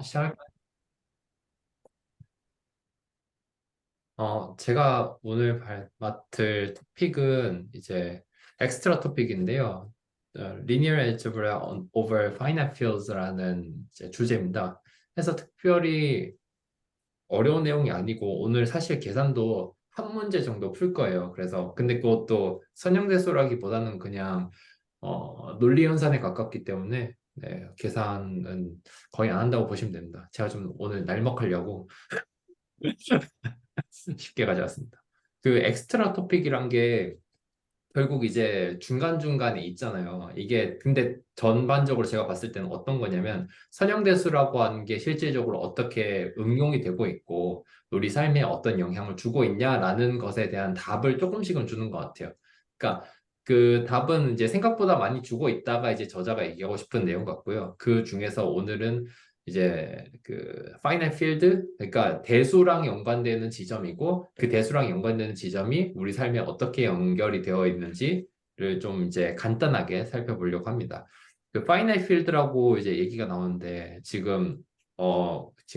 시작할까요? 제가 오늘 맡을 토픽은 이제 엑스트라 토픽인데요. Linear Algebra over Finite Fields라는 이제 주제입니다. 그래서 특별히 어려운 내용이 아니고 오늘 사실 계산도 한 문제 정도 풀 거예요. 그래서 근데 그것도 선형대수라기보다는 그냥 논리 연산에 가깝기 때문에 네, 계산은 거의 안 한다고 보시면 됩니다. 제가 좀 오늘 날먹하려고 쉽게 가져왔습니다. 그 엑스트라 토픽이란 게 결국 이제 중간중간에 있잖아요. 이게 근데 전반적으로 제가 봤을 때는 어떤 거냐면 선형대수라고 하는 게 실질적으로 어떻게 응용이 되고 있고 우리 삶에 어떤 영향을 주고 있냐라는 것에 대한 답을 조금씩은 주는 것 같아요. 그러니까 그 답은 이제 생각보다 많이 주고 있다가 이제 저자가 얘기하고 싶은 내용 같고요. 그 중에서 오늘은 이제 그 finite field, 그러니까 대수랑 연관되는 지점이고 그 대수랑 연관되는 지점이 우리 삶에 어떻게 연결이 되어 있는지를 좀 이제 간단하게 살펴보려고 합니다. 그 finite field라고 이제 얘기가 나오는데 지금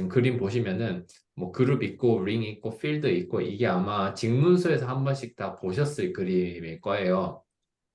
그림 보시면은 뭐 그룹 있고 링 있고 필드 있고 이게 아마 직문서에서 한 번씩 다 보셨을 그림일 거예요.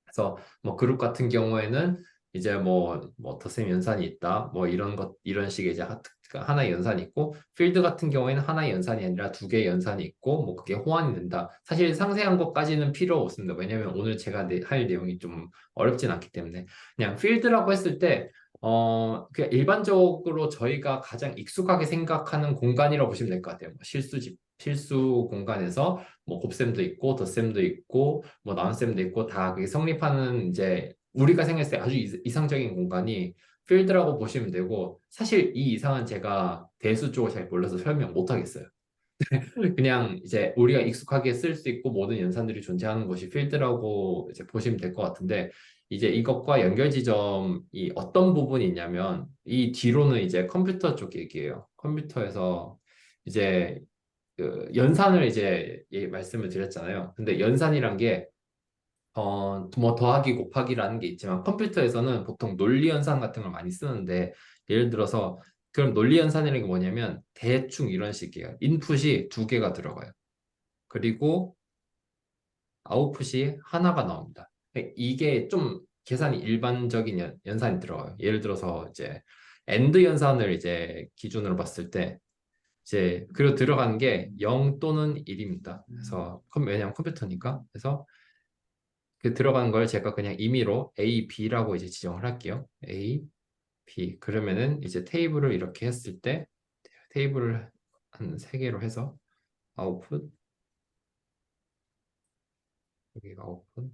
그래서 뭐 그룹 같은 경우에는 이제 뭐 덧셈 연산이 있다 뭐 이런 식의 이제 하나의 연산이 있고 필드 같은 경우에는 하나의 연산이 아니라 두 개의 연산이 있고 뭐 그게 호환이 된다. 사실 상세한 것까지는 필요 없습니다. 왜냐면 오늘 제가 할 내용이 좀 어렵진 않기 때문에 그냥 필드라고 했을 때 그냥 일반적으로 저희가 가장 익숙하게 생각하는 공간이라고 보시면 될 것 같아요. 뭐 실수 공간에서 뭐 곱셈도 있고 덧셈도 있고 뭐 나눗셈도 있고 다 그게 성립하는 이제 우리가 생각했을 때 아주 이상적인 공간이 필드라고 보시면 되고 사실 이 이상은 제가 대수 쪽을 잘 몰라서 설명 못 하겠어요. 그냥 이제 우리가 익숙하게 쓸 수 있고 모든 연산들이 존재하는 곳이 필드라고 이제 보시면 될 것 같은데 이제 이것과 연결 지점이 어떤 부분이 있냐면 이 뒤로는 이제 컴퓨터 쪽 얘기예요. 컴퓨터에서 이제 그 연산을 이제 말씀을 드렸잖아요. 근데 연산이란 게 뭐 더하기 곱하기라는 게 있지만 컴퓨터에서는 보통 논리 연산 같은 걸 많이 쓰는데 예를 들어서 그럼 논리 연산이라는 게 뭐냐면 대충 이런 식이에요. 인풋이 두 개가 들어가요. 그리고 아웃풋이 하나가 나옵니다. 이게 좀 계산이 일반적인 연산이 들어가요. 예를 들어서 이제 엔드 연산을 이제 기준으로 봤을 때 이제 그리고 들어가는 게 0 또는 1입니다. 그래서 왜냐하면 컴퓨터니까. 그래서 그 들어가는 걸 제가 그냥 임의로 A, B라고 이제 지정을 할게요. A, B. 그러면은 이제 테이블을 이렇게 했을 때 테이블을 한 세 개로 해서 아웃풋, 여기가 아웃풋.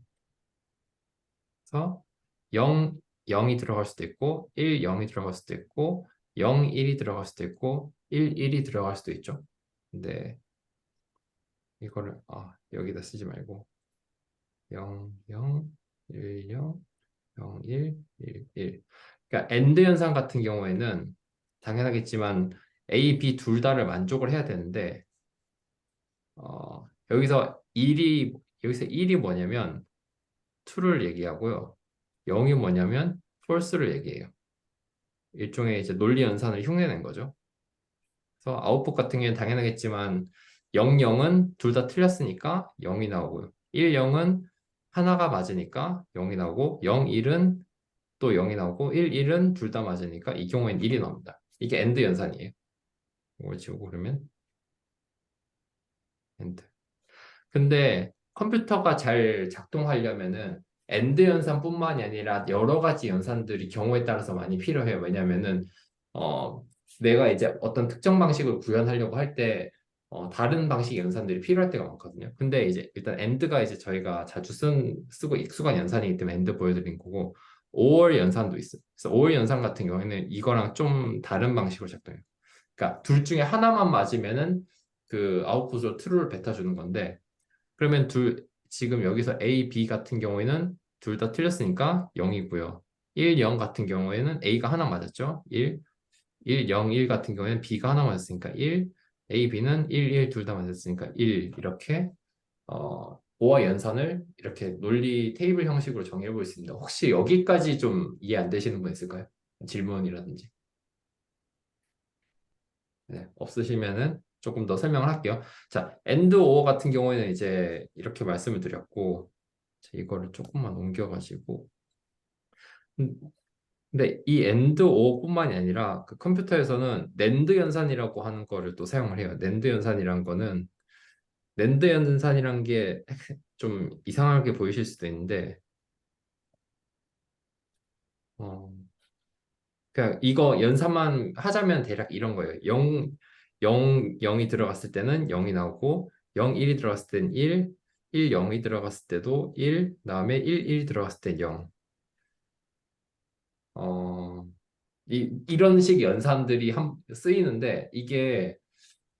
그래서 0, 0이 들어갈 수도 있고 1, 0이 들어갈 수도 있고 0, 1이 들어갈 수도 있고 1, 1이 들어갈 수도 있죠. 근데 이거를 여기다 쓰지 말고 0, 0, 1, 0, 0, 1, 1, 1. 그러니까 엔드 현상 같은 경우에는 당연하겠지만 A, B 둘 다를 만족을 해야 되는데 여기서 1이 뭐냐면 true를 얘기하고요. 0이 뭐냐면 false를 얘기해요. 일종의 이제 논리 연산을 흉내낸 거죠. 그래서 아웃풋 같은 경우에는 당연하겠지만 0, 0은 둘 다 틀렸으니까 0이 나오고요. 1, 0은 하나가 맞으니까 0이 나오고 0, 1은 또 0이 나오고 1, 1은 둘 다 맞으니까 이 경우엔 1이 나옵니다. 이게 엔드 연산이에요. 이걸 지우고 그러면 엔드. 근데 컴퓨터가 잘 작동하려면은 엔드 연산뿐만이 아니라 여러 가지 연산들이 경우에 따라서 많이 필요해요. 왜냐면은 어, 내가 이제 어떤 특정 방식을 구현하려고 할 때 다른 방식의 연산들이 필요할 때가 많거든요. 근데 이제 일단 엔드가 이제 저희가 자주 쓰고 익숙한 연산이기 때문에 엔드 보여드린 거고 5월 연산도 있어요. 그래서 5월 연산 같은 경우에는 이거랑 좀 다른 방식으로 작동해요. 그러니까 둘 중에 하나만 맞으면은 그 아웃풋으로 true를 뱉어주는 건데 그러면 지금 여기서 A, B 같은 경우에는 둘 다 틀렸으니까 0이고요. 1, 0 같은 경우에는 A가 하나 맞았죠? 1, 1, 0, 1 같은 경우에는 B가 하나 맞았으니까 1, A, B는 1, 1 둘 다 맞았으니까 1 이렇게 오와 연산을 이렇게 논리 테이블 형식으로 정의해 볼 수 있습니다. 혹시 여기까지 좀 이해 안 되시는 분 있을까요? 질문이라든지. 네, 없으시면은 조금 더 설명을 할게요. 자, and or 같은 경우에는 이제 이렇게 말씀을 드렸고, 자, 이거를 조금만 옮겨가지고. 음, 근데 이 and or뿐만이 아니라 그 컴퓨터에서는 낸드 연산이라고 하는 거를 또 사용을 해요. 낸드 연산이란 거는 낸드 연산이란 게 좀 이상하게 보이실 수도 있는데, 어, 그냥 이거 연산만 하자면 대략 이런 거예요. 0이 들어갔을 때는 0이 나오고 0, 1이 들어갔을 때는 1, 1, 0이 들어갔을 때도 1, 그다음에 1, 1이 들어갔을 때 0. 어, 이런 식 연산들이 쓰이는데 이게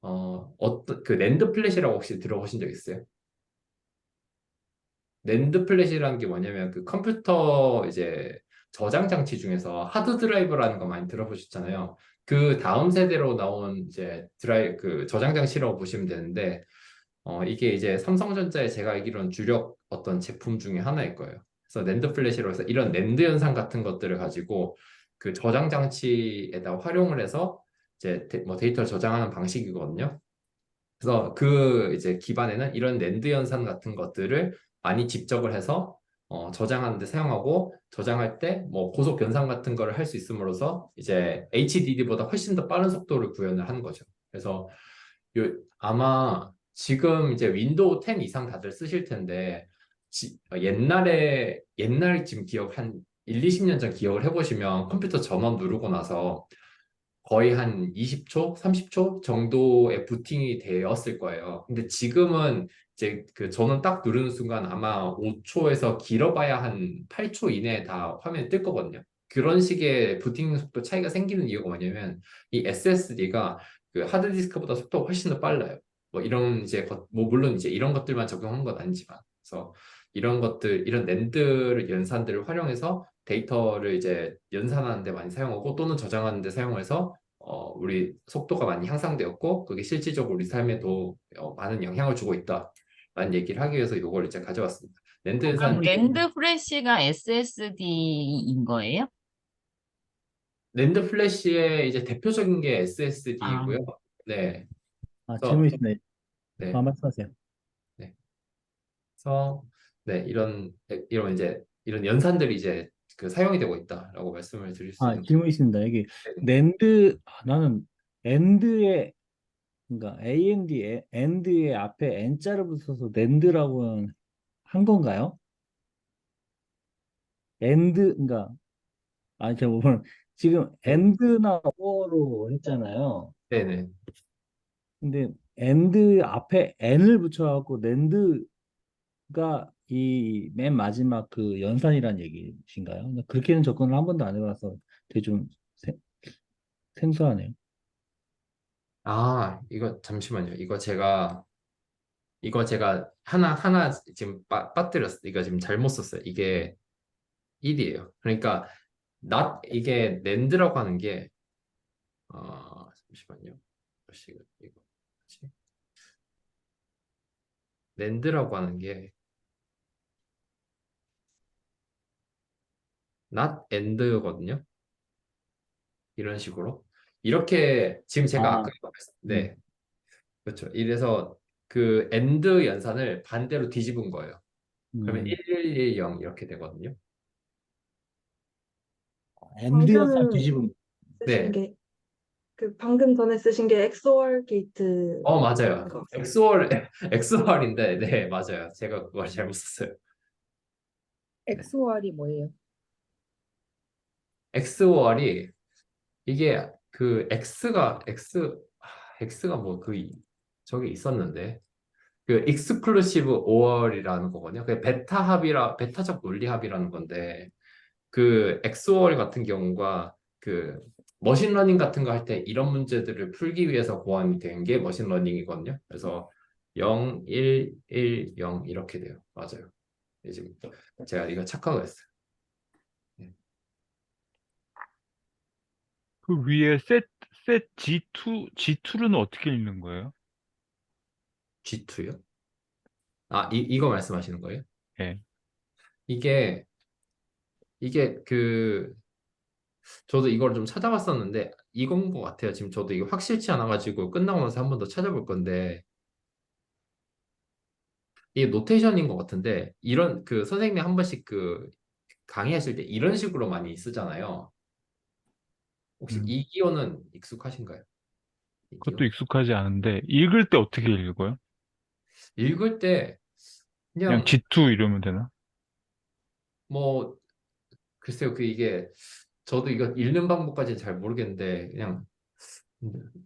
어떤 그 낸드 플랫이라고 혹시 들어보신 적 있어요? 낸드 플랫이라는 게 뭐냐면 그 컴퓨터 이제 저장 장치 중에서 하드 드라이브라는 거 많이 들어보셨잖아요. 그 다음 세대로 나온 이제 그 저장 장치라고 보시면 되는데 이게 이제 삼성전자의 제가 알기로는 주력 어떤 제품 중에 하나일 거예요. 그래서 낸드 플래시로 해서 이런 낸드 현상 같은 것들을 가지고 그 저장 장치에다 활용을 해서 이제 뭐 데이터를 저장하는 방식이거든요. 그래서 그 이제 기반에는 이런 낸드 연산 같은 것들을 많이 집적을 해서 저장하는 데 사용하고 저장할 때 뭐 고속 변환 같은 거를 할 수 있음으로써 이제 HDD보다 훨씬 더 빠른 속도를 구현을 하는 거죠. 그래서 아마 지금 이제 윈도우 10 이상 다들 쓰실 텐데 옛날에 지금 기억 한 1, 20년 전 기억을 해보시면 컴퓨터 전원 누르고 나서 거의 한 20초, 30초 정도의 부팅이 되었을 거예요. 근데 지금은 이제 그 전원 딱 누르는 순간 아마 5초에서 길어봐야 한 8초 이내에 다 화면이 뜰 거거든요. 그런 식의 부팅 속도 차이가 생기는 이유가 뭐냐면 이 SSD가 그 하드디스크보다 속도가 훨씬 더 빨라요. 뭐 이런 이제 뭐 물론 이제 이런 것들만 적용한 건 아니지만 그래서 이런 것들 이런 낸드를 연산들을 활용해서 데이터를 이제 연산하는 데 많이 사용하고 또는 저장하는 데 사용해서 우리 속도가 많이 향상되었고 그게 실질적으로 우리 삶에도 많은 영향을 주고 있다라는 얘기를 하기 위해서 이걸 이제 가져왔습니다. 낸드 그럼 연산 랜드 프레시가 SSD인 거예요? 랜드 플래시의 이제 대표적인 게 아, SSD이고요. 네. 질문 그래서 있습니다. 네. 말씀하세요. 네. 그래서 네, 이런 이제 이런 연산들이 이제 그 사용이 되고 있다라고 말씀을 드릴 수 있는 질문 있습니다. 여기 거예요. 나는 AND에 그러니까 AND의 앞에 N자를 붙여서 낸드라고 한 건가요? AND 그러니까 제가 보면 지금 네. AND나 OR로 했잖아요. 네, 네. 근데 AND 앞에 N을 붙여갖고 낸드가 이 맨 마지막 그 연산이란 얘기신가요? 그렇게는 접근을 한 번도 안 해봐서 되게 좀 생소하네요. 아, 이거 잠시만요. 이거 제가 하나 지금 빠뜨렸어요. 이거 지금 잘못 썼어요. 이게 1이에요. 그러니까 이게 낸드라고 하는 게 잠시만요. 이거 뭐지? 낸드라고 하는 게 not and거든요. 이런 식으로. 이렇게 지금 제가 아, 아까 음, 네, 그렇죠. 이래서 그 and 연산을 반대로 뒤집은 거예요. 그러면 음. 1110 이렇게 되거든요. 엔드였다 방금 뒤집음. 쓰신 네. 게, 방금 전에 쓰신 게 엑소얼 게이트인 맞아요. 것 같아요. 엑스월인데, 네, 맞아요. 제가 그걸 잘못 썼어요. 네. 엑소알이 뭐예요? 엑스월이 이게 그 X가 뭐 저기 있었는데 그 익스클루시브 오월이라는 거거든요. 그 베타적 논리 합이라는 건데 그 엑스월 같은 경우가 그 머신러닝 같은 거 할 때 이런 문제들을 풀기 위해서 고안이 된 게 머신러닝이거든요. 그래서 0, 1, 1, 0 이렇게 돼요. 맞아요. 네, 지금 제가 이거 착각을 했어요. 네. 그 위에 셋 G2는 어떻게 읽는 거예요? G2요? 이거 말씀하시는 거예요? 예. 이게 이게 그 저도 이걸 좀 찾아봤었는데 이건 것 같아요. 지금 저도 이거 확실치 않아가지고 끝나고 나서 한 번 더 찾아볼 건데 이게 노테이션인 것 같은데 이런 그 선생님이 한 번씩 그 강의하실 때 이런 식으로 많이 쓰잖아요. 혹시 음, 이 기호는 익숙하신가요? 이 그것도 기호? 익숙하지 않은데, 읽을 때 어떻게 읽어요? 읽을 때 그냥 그냥 G2 이러면 되나? 뭐 글쎄요 그 이게 저도 이거 읽는 방법까지는 잘 모르겠는데 그냥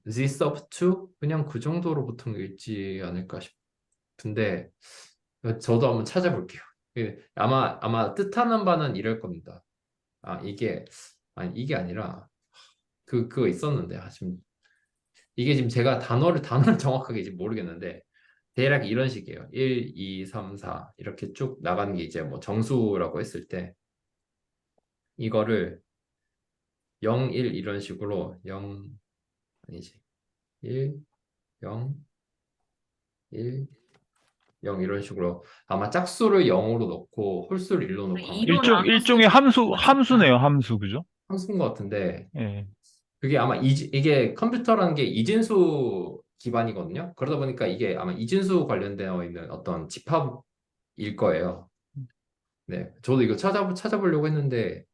this up to 그냥 그 정도로 보통 읽지 않을까 싶은데 저도 한번 찾아볼게요. 아마 뜻하는 바는 이럴 겁니다. 아 이게 아니 이게 아니라 그거 있었는데 지금 이게 지금 제가 단어를 정확하게 지금 모르겠는데 대략 이런 식이에요. 1, 2, 3, 4 이렇게 쭉 나가는 게 이제 뭐 정수라고 했을 때 이거를 0, 1 이런 식으로 0 아니지 1, 0, 1, 0 이런 식으로 아마 짝수를 0으로 넣고 홀수를 1로 넣고 아마 이로 나눴을 일종의 때 함수네요, 함수, 그죠? 함수인 것 같은데 예. 그게 아마 이게 컴퓨터라는 게 이진수 기반이거든요. 그러다 보니까 이게 아마 이진수 관련되어 있는 어떤 집합일 거예요. 네, 저도 이거 찾아보려고 했는데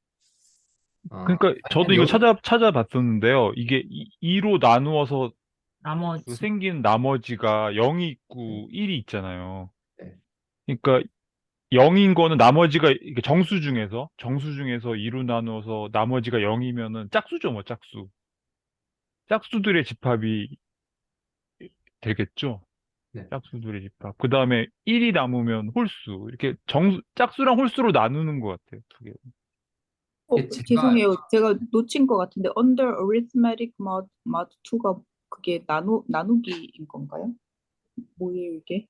그러니까 저도 아니면 이거 여기 찾아봤었는데요. 이게 2로 나누어서 그 나머지. 생긴 나머지가 0이 네, 있고 1이 있잖아요. 네. 그러니까 0인 거는 나머지가 이게 정수 중에서 2로 나누어서 나머지가 0이면은 짝수죠, 뭐 짝수. 짝수들의 집합이 되겠죠. 네. 짝수들의 집합. 그 다음에 1이 남으면 홀수. 이렇게 짝수랑 홀수로 나누는 것 같아요, 두 개. 제가 죄송해요. 제가 놓친 것 같은데 under arithmetic mod 2가 그게 나누기인 건가요? 뭐예요, 이게?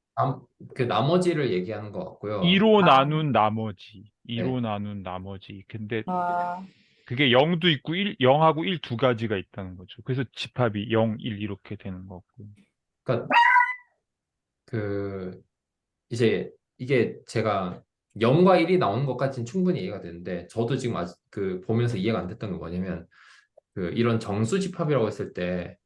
그 나머지를 얘기하는 것 같고요. 2로 아, 나눈 나머지. 네. 2로 나눈 나머지. 근데 아, 그게 0도 있고 0하고 1 두 가지가 있다는 거죠. 그래서 집합이 0, 1 이렇게 되는 거고. 그러니까 그 이제 이게 제가 0과 1이 나오는 것까지는 충분히 이해가 되는데 저도 지금 아직 그 보면서 이해가 안 됐던 게 뭐냐면 그 이런 정수 집합이라고 했을 때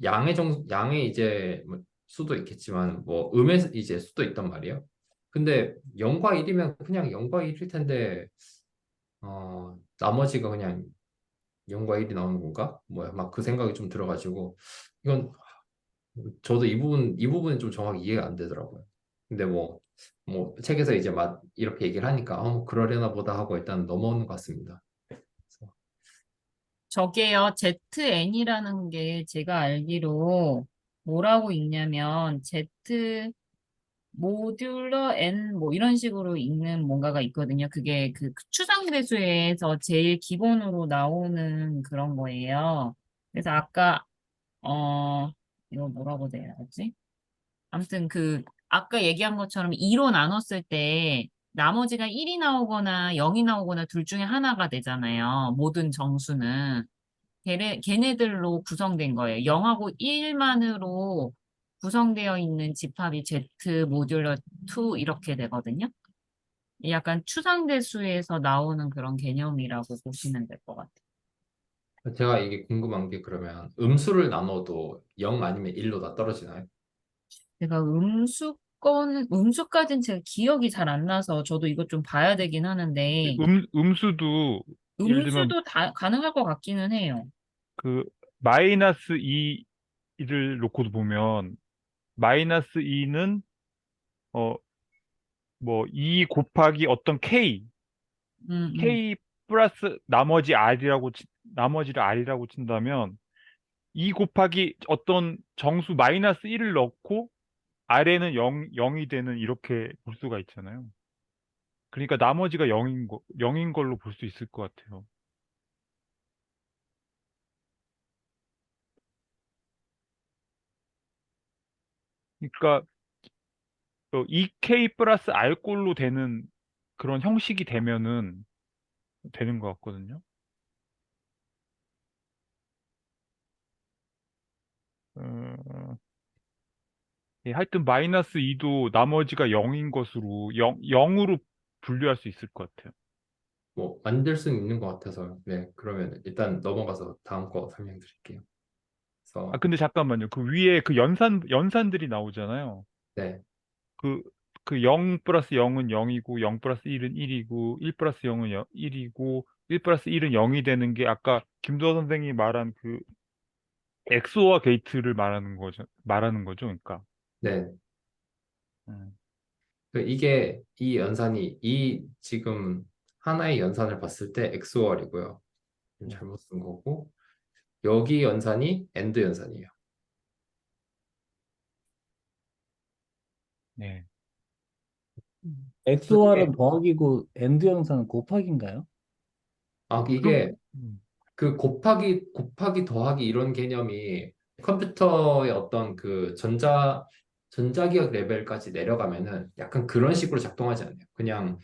양의 이제 뭐 수도 있겠지만 뭐 음의 이제 수도 있단 말이에요. 근데 0과 1이면 그냥 0과 1일 텐데 나머지가 그냥 0과 1이 나오는 건가? 뭐야 막 그 생각이 좀 들어가지고 이건 저도 이 부분은 좀 정확히 이해가 안 되더라고요. 근데 뭐 책에서 이제 막 이렇게 얘기를 하니까 뭐 그러려나 보다 하고 일단 넘어오는 것 같습니다. 그래서 저게요, ZN이라는 게 제가 알기로 뭐라고 읽냐면 Z 모듈러 N 뭐 이런 식으로 읽는 뭔가가 있거든요. 그게 그 추상대수에서 제일 기본으로 나오는 그런 거예요. 그래서 아까 이거 뭐라고 돼야 하지? 아무튼 그 아까 얘기한 것처럼 2로 나눴을 때 나머지가 1이 나오거나 0이 나오거나 둘 중에 하나가 되잖아요. 모든 정수는. 걔네들로 구성된 거예요. 0하고 1만으로 구성되어 있는 집합이 Z 모듈러 2 이렇게 되거든요. 약간 추상대수에서 나오는 그런 개념이라고 보시면 될 것 같아요. 제가 이게 궁금한 게 그러면 음수를 나눠도 0 아니면 1로 다 떨어지나요? 제가 음수까지는 제가 기억이 잘 안 나서 저도 이거 좀 봐야 되긴 하는데, 음수도 예를 들면 음수도 다 가능할 것 같기는 해요. 그 마이너스 2를 놓고도 보면 마이너스 2는 뭐 2 곱하기 어떤 음, 음. K 플러스 나머지를 R이라고 친다면 2 곱하기 어떤 정수 마이너스 1을 넣고 R에는 0이 되는 이렇게 볼 수가 있잖아요. 그러니까 나머지가 0인 걸로 볼 수 있을 것 같아요. 그러니까 2K 플러스 R꼴로 되는 그런 형식이 되면은 되는 것 같거든요. 어, 예, 하여튼 마이너스 2도 나머지가 0인 것으로 0으로 분류할 수 있을 것 같아요. 뭐 만들 수는 있는 것 같아서 네 그러면 일단 넘어가서 다음 거 설명드릴게요. 아, 그래서 근데 잠깐만요. 그 위에 그 연산들이 나오잖아요. 네 그, 그 0 플러스 0은 0이고, 0 플러스 1은 1이고, 1 플러스 0은 1이고, 1 플러스 1은 0이 되는 게 아까 김도호 선생님이 말한 그 엑소와 게이트를 말하는 거죠. 그러니까. 네. 음, 이게 이 연산이 이 지금 하나의 연산을 봤을 때 XOR이고요. 네. 잘못 쓴 거고 여기 연산이 AND 연산이에요. 네. XOR은 더하기고 AND 형사는 곱하기인가요? 그럼, 이게 그 곱하기 더하기 이런 개념이 컴퓨터의 어떤 그 전자기억 레벨까지 내려가면은 약간 그런 식으로 작동하지 않아요. 그냥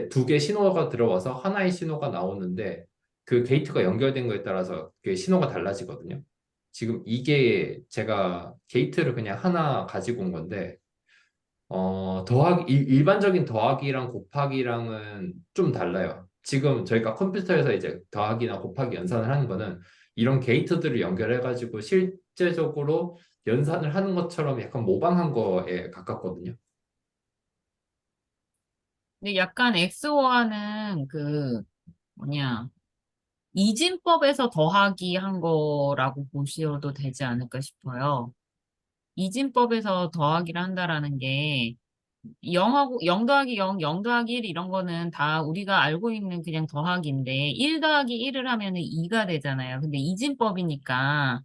두 개 신호가 들어와서 하나의 신호가 나오는데 그 게이트가 연결된 거에 따라서 그 신호가 달라지거든요. 지금 이게 제가 게이트를 그냥 하나 가지고 온 건데 일반적인 더하기랑 곱하기랑은 좀 달라요. 지금 저희가 컴퓨터에서 이제 더하기나 곱하기 연산을 하는 거는 이런 게이트들을 연결해가지고 실제적으로 연산을 하는 것처럼 약간 모방한 거에 가깝거든요. 근데 약간 엑스오아는 그 뭐냐 이진법에서 더하기 한 거라고 보셔도 되지 않을까 싶어요. 이진법에서 더하기를 한다라는 게 0하고 0 더하기 0, 0 더하기 1 이런 거는 다 우리가 알고 있는 그냥 더하기인데 1 더하기 1을 하면은 2가 되잖아요. 근데 이진법이니까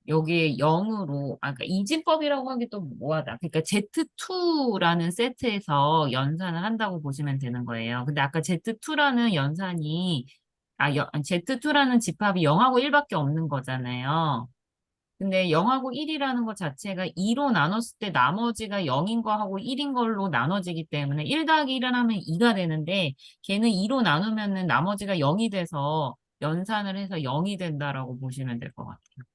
여기에 0으로 그러니까 이진법이라고 하기 또 뭐하다. 그러니까 Z2라는 세트에서 연산을 한다고 보시면 되는 거예요. 근데 아까 Z2라는 연산이 Z2라는 집합이 0하고 1밖에 없는 거잖아요. 근데 0하고 1이라는 것 자체가 2로 나눴을 때 나머지가 0인 거하고 1인 걸로 나눠지기 때문에 1 더하기 1을 하면 2가 되는데 걔는 2로 나누면은 나머지가 0이 돼서 연산을 해서 0이 된다라고 보시면 될 것 같아요.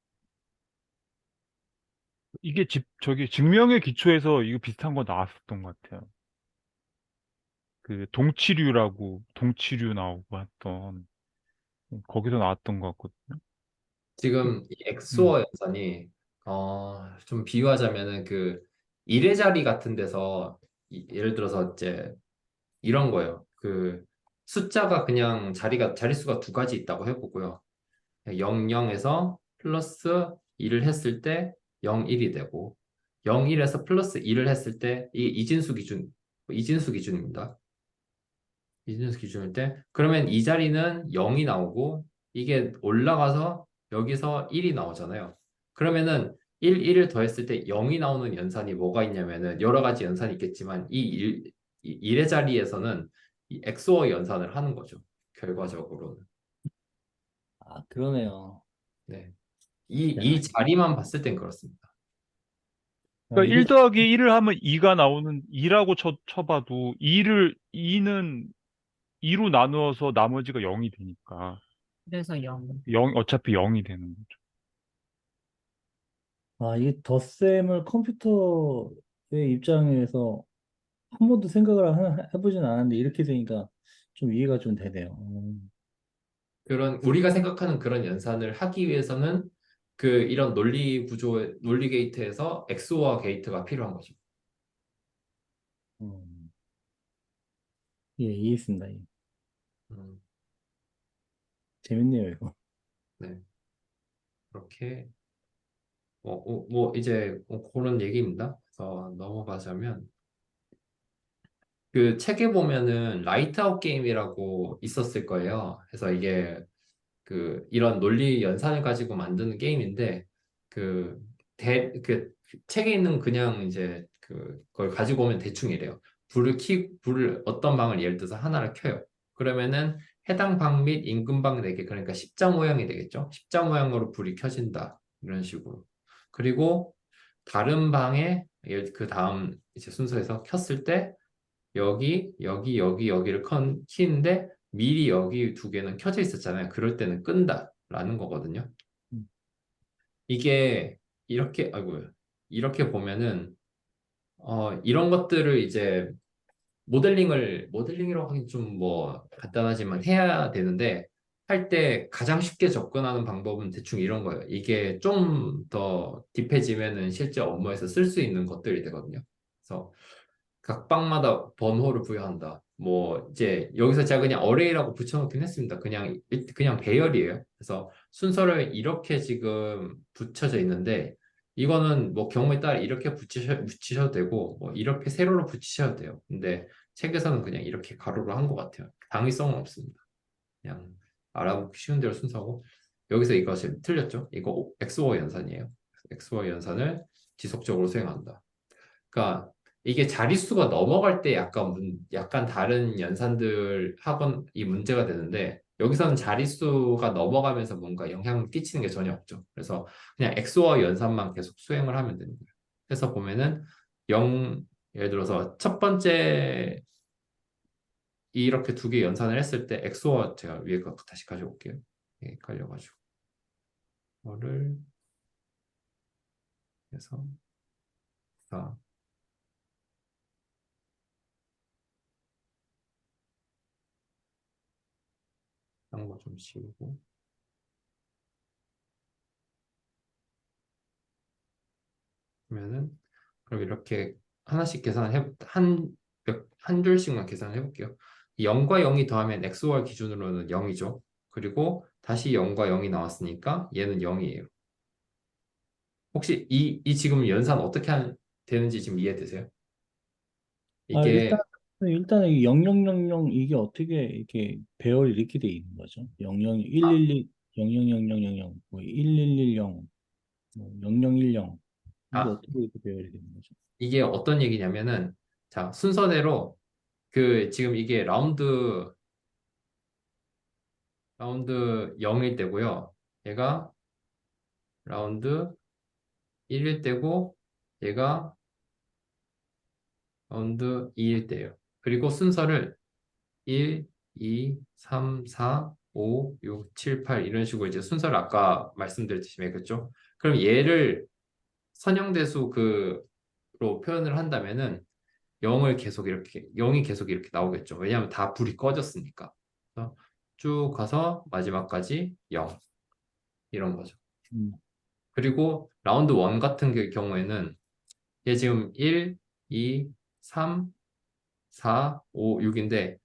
이게 저기 증명의 기초에서 이거 비슷한 거 나왔었던 것 같아요. 그 동치류 나오고 했던, 거기서 나왔던 것 같거든요. 지금 이 음, 엑소어 연산이 좀 비유하자면은 그 일의 자리 같은 데서 예를 들어서 이제 이런 거예요. 그 숫자가 그냥 자릿수가 두 가지 있다고 해보고요. 0, 0에서 플러스 1을 했을 때 0, 1이 되고 0, 1에서 플러스 1을 했을 때 이 이진수 기준입니다. 이진수 기준일 때 그러면 이 자리는 0이 나오고 이게 올라가서 여기서 1이 나오잖아요. 그러면은 1을 더했을 때 0이 나오는 연산이 뭐가 있냐면은 여러 가지 연산이 있겠지만 이 1의 자리에서는 이 엑소어 연산을 하는 거죠. 결과적으로는. 아, 그러네요. 네. 이 야, 자리만 봤을 땐 그렇습니다. 그러니까 이게 1 더하기 1을 하면 2가 나오는 2라고 쳐봐도 2는 2로 나누어서 나머지가 0이 되니까 그래서 0. 어차피 0이 되는 거죠. 이게 덧셈을 컴퓨터의 입장에서 한 번도 생각을 해보진 않았는데 이렇게 되니까 좀 이해가 좀 되네요. 우리가 생각하는 그런 연산을 하기 위해서는 이런 논리 게이트에서 엑소어 게이트가 필요한 거죠. 음, 예, 이해했습니다. 예. 음, 재밌네요, 이거. 네. 그렇게 뭐 이제 그런 얘기입니다. 그래서 넘어가자면 그 책에 보면은 라이트아웃 게임이라고 있었을 거예요. 그래서 이게 이런 논리 연산을 가지고 만드는 게임인데 그 그 책에 있는 그냥 이제 그걸 가지고 오면 대충 이래요. 불을 어떤 방을 예를 들어서 하나를 켜요. 그러면은 해당 방 및 인근 방 4개 그러니까 십자 모양이 되겠죠. 십자 모양으로 불이 켜진다. 이런 식으로. 그리고 다른 방에 그 다음 이제 순서에서 켰을 때 여기를 키는데 미리 여기 두 개는 켜져 있었잖아요. 그럴 때는 끈다라는 거거든요. 음, 이게 아이고, 이렇게 보면은 이런 것들을 이제 모델링이라고 하긴 좀 뭐 간단하지만 해야 되는데, 할 때 가장 쉽게 접근하는 방법은 대충 이런 거예요. 이게 좀 더 딥해지면은 실제 업무에서 쓸 수 있는 것들이 되거든요. 그래서 각 방마다 번호를 부여한다. 뭐 이제 여기서 제가 그냥 어레이라고 붙여놓긴 했습니다. 그냥 배열이에요. 그래서 순서를 이렇게 지금 붙여져 있는데, 이거는 뭐 경우에 따라 이렇게 붙이셔도 되고 뭐 이렇게 세로로 붙이셔도 돼요. 근데 책에서는 그냥 이렇게 가로로 한 것 같아요. 당위성은 없습니다. 그냥 알아보기 쉬운 대로 순서고, 여기서 이거 지금 틀렸죠? 이거 XO 연산이에요. XO 연산을 지속적으로 수행한다. 그러니까 이게 자릿수가 넘어갈 때 약간 다른 연산들 학원 이 문제가 되는데, 여기서는 자릿수가 넘어가면서 뭔가 영향을 끼치는 게 전혀 없죠. 그래서 그냥 엑소와 연산만 계속 수행을 하면 되는 거예요. 그래서 보면은 0, 예를 들어서 첫 번째 이렇게 두 개 연산을 했을 때 엑소와, 제가 위에 거 다시 가져올게요. 예, 깔려가지고 이거를 해서 자, 딴 거 좀 씌우고, 그러면은 그럼 이렇게 하나씩 한 줄씩만 계산해 볼게요. 0과 0이 더하면 XOR 기준으로는 0이죠. 그리고 다시 0과 0이 나왔으니까 얘는 0이에요. 혹시 이 지금 연산 어떻게 되는지 지금 이해되세요? 아, 이게 일단은 이 0000 이게 어떻게 이렇게 배열이 이렇게 돼 있는 거죠? 00, 112, 000000, 뭐 1110, 뭐 0010 이게 아, 어떻게 이렇게 배열이 되는 거죠? 이게 어떤 얘기냐면은, 자, 순서대로 지금 이게 라운드 0일 때고요. 얘가 라운드 1일 때고, 얘가 라운드 2일 때예요. 그리고 순서를 1, 2, 3, 4, 5, 6, 7, 8 이런 식으로 이제 순서를 아까 말씀드렸듯이 매겼죠. 그럼 얘를 선형대수 그로 표현을 한다면은 0이 계속 이렇게 나오겠죠. 왜냐하면 다 불이 꺼졌으니까. 그래서 쭉 가서 마지막까지 0 이런 거죠. 음. 그리고 라운드 1 같은 경우에는 얘 지금 1, 2, 3, 4, 5, 6인데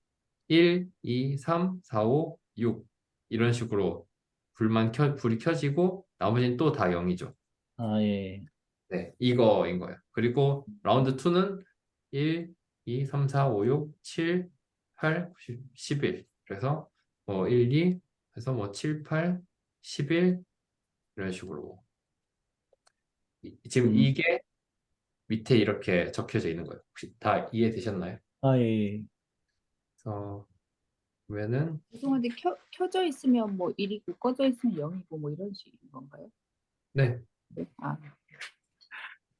1, 2, 3, 4, 5, 6 이런 식으로 불이 켜지고 나머지는 또 다 0이죠. 아, 예. 네, 이거인 거예요. 그리고 라운드 2는 1, 2, 3, 4, 5, 6, 7, 8, 9, 10, 11. 그래서 뭐 1, 2 해서 뭐 7, 8, 11 이런 식으로 지금 음. 이게 밑에 이렇게 적혀져 있는 거예요. 혹시 다 이해되셨나요? 아, 예. 예. 그래서 보면은 죄송한데 켜져 있으면 뭐 1이고 꺼져 있으면 0이고 뭐 이런 식인 건가요? 네, 네. 아,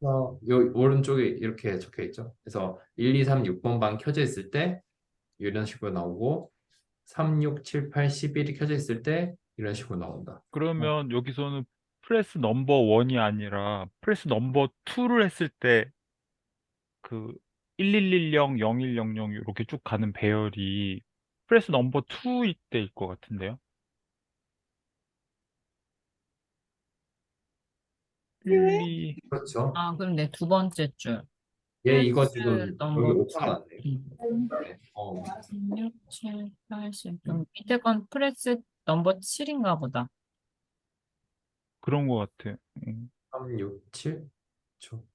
요 오른쪽에 이렇게 적혀 있죠. 그래서 1, 2, 3, 6번 방 켜져 있을 때 이런 식으로 나오고, 3, 6, 7, 8, 11이 켜져 있을 때 이런 식으로 나온다. 그러면 여기서는 프레스 넘버 1이 아니라 프레스 넘버 2를 했을 때 그 1110, 0100 이렇게 쭉 가는 배열이 프레스 넘버 2일 때일 것 같은데요? 1, 2, 그렇죠. 아, 그럼 내 두 번째 줄. 얘 이거 프레스 지금 여기 넘버 오타가 2. 났네요. 네. 6, 7, 80. 그럼 밑에 건 프레스 넘버 7인가 보다. 그런 것 같아. 3, 6, 7. 그렇죠.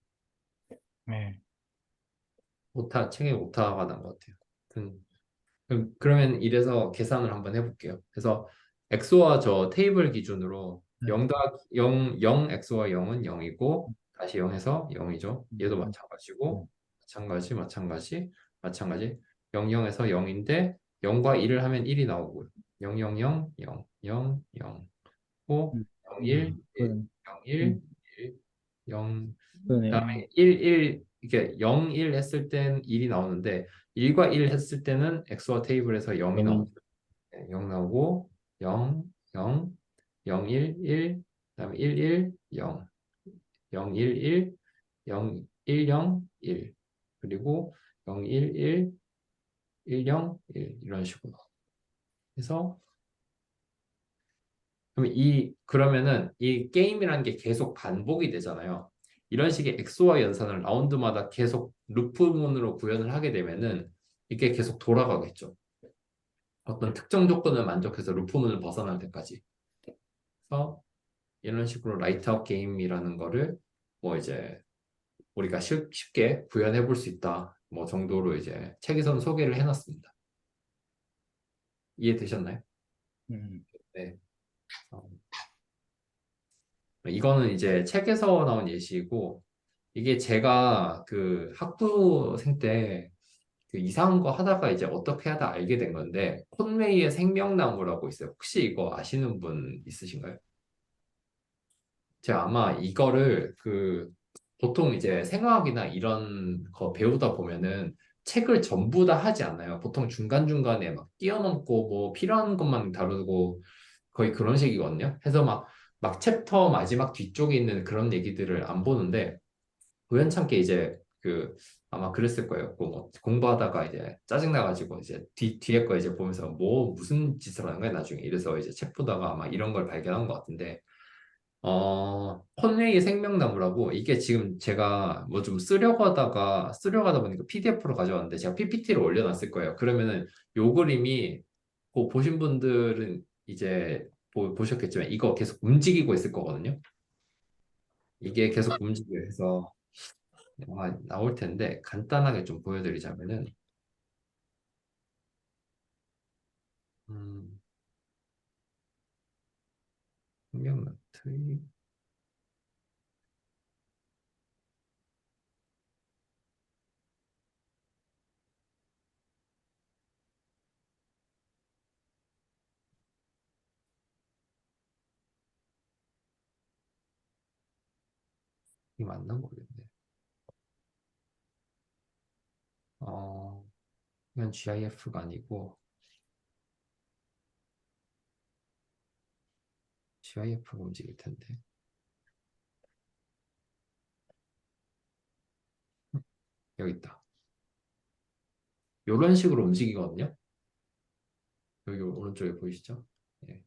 네. 책에 오타가 난 것 같아요. 그러면 이래서 계산을 한번 해볼게요. 그래서 엑소와 저 테이블 기준으로 네. 0 엑소와 0은 0이고 다시 0에서 0이죠. 얘도 마찬가지고 마찬가지 00에서 0인데 0과 1을 하면 1이 나오고요. 0, 0, 0, 0, 0, 0, 5, 0, 1, 1, 그러네. 0, 1, 1, 0, 그러네요. 그다음에 1, 1 이게 0, 1 했을 땐 1이 나오는데 1과 1 했을 때는 엑소와 테이블에서 0이 0이 나오죠. 0 나오고 0, 0, 0, 1, 1, 그다음에 1, 1, 0, 0, 1, 1, 0, 1, 0, 1 그리고 0, 1, 1, 1, 0, 1 이런 식으로 해서 그러면은 이 게임이라는 게 계속 반복이 되잖아요. 이런 식의 엑소와 연산을 라운드마다 계속 루프문으로 구현을 하게 되면은 이게 계속 돌아가겠죠. 어떤 특정 조건을 만족해서 루프문을 벗어날 때까지. 그래서 이런 식으로 라이트아웃 게임이라는 거를 뭐 이제 우리가 쉽게 구현해 볼 수 있다. 뭐 정도로 이제 책에서는 소개를 해놨습니다. 이해되셨나요? 네. 어, 이거는 이제 책에서 나온 예시이고 이게 제가 그 학부생 때 그 이상한 거 하다가 이제 어떻게 하다 알게 된 건데 콘웨이의 생명나무라고 있어요. 혹시 이거 아시는 분 있으신가요? 제가 아마 이거를 그 보통 이제 생화학이나 이런 거 배우다 보면은 책을 전부 다 하지 않아요. 보통 중간중간에 막 뛰어넘고 뭐 필요한 것만 다루고 거의 그런 식이거든요. 해서 막 챕터 마지막 뒤쪽에 있는 그런 얘기들을 안 보는데 우연찮게 이제 그 아마 그랬을 거예요. 뭐 공부하다가 이제 짜증나가지고 이제 뒤에 거 이제 보면서 뭐 무슨 짓을 하는 거야 나중에 이래서 이제 책 보다가 아마 이런 걸 발견한 것 같은데 컨웨이의 생명나무라고 이게 지금 제가 뭐 좀 쓰려고 하다 보니까 PDF로 가져왔는데 제가 PPT로 올려놨을 거예요. 그러면은 요 그림이 보신 분들은 이제 보셨겠지만 이거 계속 움직이고 있을 거거든요. 이게 계속 움직여요. 해서 아마 나올 텐데 간단하게 좀 보여드리자면은 음, 생명나트 이 맞나 모르겠네. 어, 이건 GIF가 아니고 GIF가 움직일 텐데. 여기 있다. 이런 식으로 움직이거든요. 여기 오른쪽에 보이시죠? 예.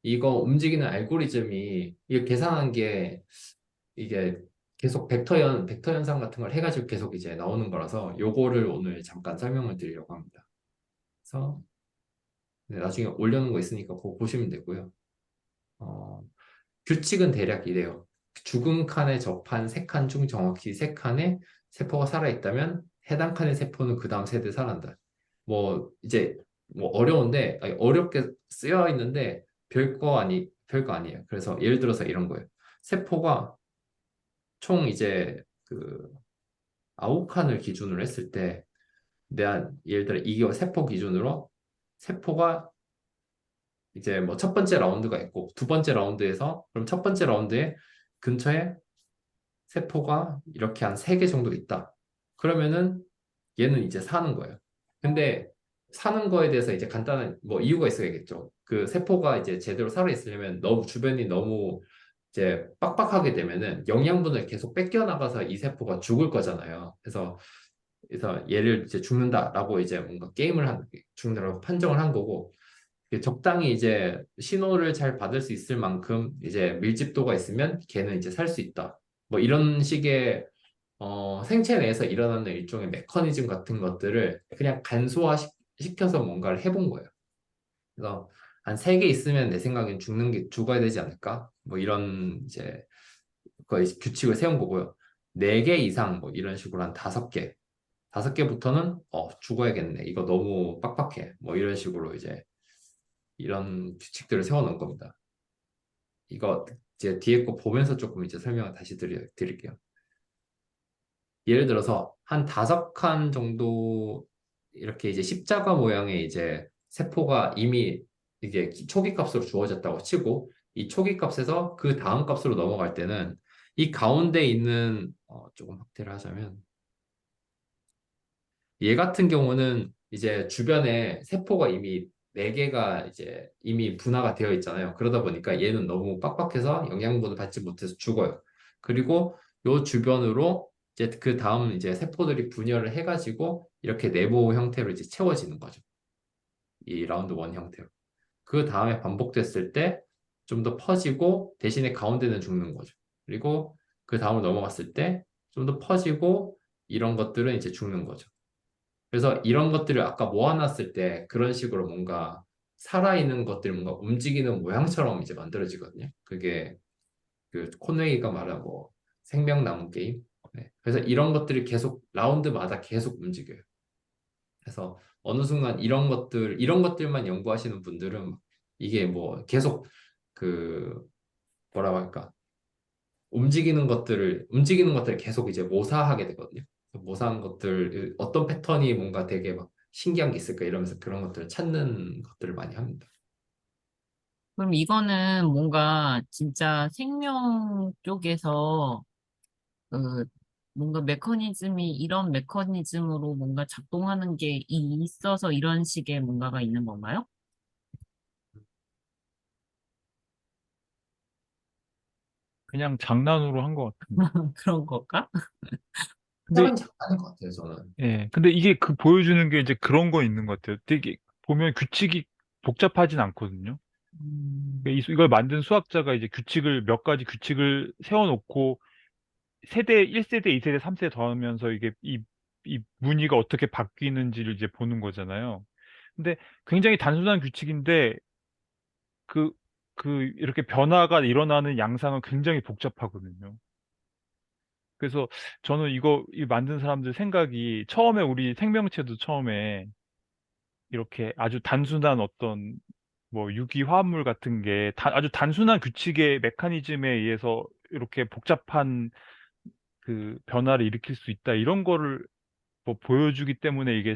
이거 움직이는 알고리즘이 이게 계산한 게 이게 계속 벡터 현상 같은 걸 해가지고 계속 이제 나오는 거라서 요거를 오늘 잠깐 설명을 드리려고 합니다. 그래서 네, 나중에 올려놓은 거 있으니까 그거 보시면 되고요. 어, 규칙은 대략 이래요. 죽은 칸에 접한 세 칸 중 정확히 세 칸에 세포가 살아있다면 해당 칸의 세포는 그 다음 세대에 살아난다. 뭐 이제 뭐 어려운데 어렵게 쓰여 있는데 별거 아니에요. 그래서 예를 들어서 이런 거예요. 세포가 총 이제 그 아홉 칸을 기준으로 했을 때 내가 예를 들어 이게 세포 기준으로 세포가 이제 뭐 첫 번째 라운드가 있고 두 번째 라운드에서 그럼 첫 번째 라운드에 근처에 세포가 이렇게 한 세 개 정도 있다. 그러면은 얘는 이제 사는 거예요. 근데 사는 거에 대해서 이제 간단한 뭐 이유가 있어야겠죠. 그 세포가 이제 제대로 살아 있으려면 너무 주변이 너무 이제 빡빡하게 되면은 영양분을 계속 뺏겨 나가서 이 세포가 죽을 거잖아요. 그래서 얘를 이제 죽는다라고 이제 뭔가 죽는다라고 판정을 한 거고 적당히 이제 신호를 잘 받을 수 있을 만큼 이제 밀집도가 있으면 걔는 이제 살 수 있다. 뭐 이런 식의 생체 내에서 일어나는 일종의 메커니즘 같은 것들을 그냥 간소화시켜서 뭔가를 해본 거예요. 그래서 한 세 개 있으면 내 생각엔 죽어야 되지 않을까? 뭐 이런 이제 거의 규칙을 세운 거고요. 네 개 이상 뭐 이런 식으로 한 다섯 개부터는 죽어야겠네. 이거 너무 빡빡해. 뭐 이런 식으로 이제 이런 규칙들을 세워놓은 겁니다. 이거 이제 뒤에 거 보면서 조금 이제 설명을 다시 드릴게요. 예를 들어서 한 다섯 칸 정도 이렇게 이제 십자가 모양의 이제 세포가 이미 이게 초기 값으로 주어졌다고 치고 이 초기 값에서 그 다음 값으로 넘어갈 때는 이 가운데 있는 조금 확대를 하자면 얘 같은 경우는 이제 주변에 세포가 이미 4개가 이제 이미 분화가 되어 있잖아요. 그러다 보니까 얘는 너무 빡빡해서 영양분을 받지 못해서 죽어요. 그리고 요 주변으로 이제 그 다음 이제 세포들이 분열을 해가지고 이렇게 네모 형태로 이제 채워지는 거죠. 이 라운드 원 형태로. 그 다음에 반복됐을 때 좀 더 퍼지고 대신에 가운데는 죽는 거죠. 그리고 그 다음으로 넘어갔을 때 좀 더 퍼지고 이런 것들은 이제 죽는 거죠. 그래서 이런 것들을 아까 모아놨을 때 그런 식으로 뭔가 살아있는 것들, 뭔가 움직이는 모양처럼 이제 만들어지거든요. 그게 그 코네이가 말한 뭐 생명나무 게임. 네. 그래서 이런 것들이 계속 라운드마다 계속 움직여요. 그래서 어느 순간 이런 것들만 연구하시는 분들은 이게 뭐 계속 그 뭐라고 할까? 움직이는 것들을 계속 이제 모사하게 되거든요. 모사한 것들, 어떤 패턴이 뭔가 되게 막 신기한 게 있을까 이러면서 그런 것들을 찾는 것들을 많이 합니다. 그럼 이거는 뭔가 진짜 생명 쪽에서 그 뭔가 메커니즘이 이런 메커니즘으로 뭔가 작동하는 게 있어서 이런 식의 뭔가가 있는 건가요? 그냥 장난으로 한 것 같은데. 그런 걸까? 근데 시작은 작가인 것 같아요, 저는. 예, 근데 이게 그 보여주는 게 이제 그런 거 있는 것 같아요. 되게 보면 규칙이 복잡하진 않거든요. 이걸 만든 수학자가 이제 몇 가지 규칙을 세워놓고 1세대, 2세대, 3세대 더하면서 이게 이 무늬가 어떻게 바뀌는지를 이제 보는 거잖아요. 근데 굉장히 단순한 규칙인데 그, 이렇게 변화가 일어나는 양상은 굉장히 복잡하거든요. 그래서 저는 이 만든 사람들 생각이 처음에 우리 생명체도 처음에 이렇게 아주 단순한 어떤 뭐 유기화합물 같은 게 아주 단순한 규칙의 메커니즘에 의해서 이렇게 복잡한 그 변화를 일으킬 수 있다 이런 거를 뭐 보여주기 때문에 이게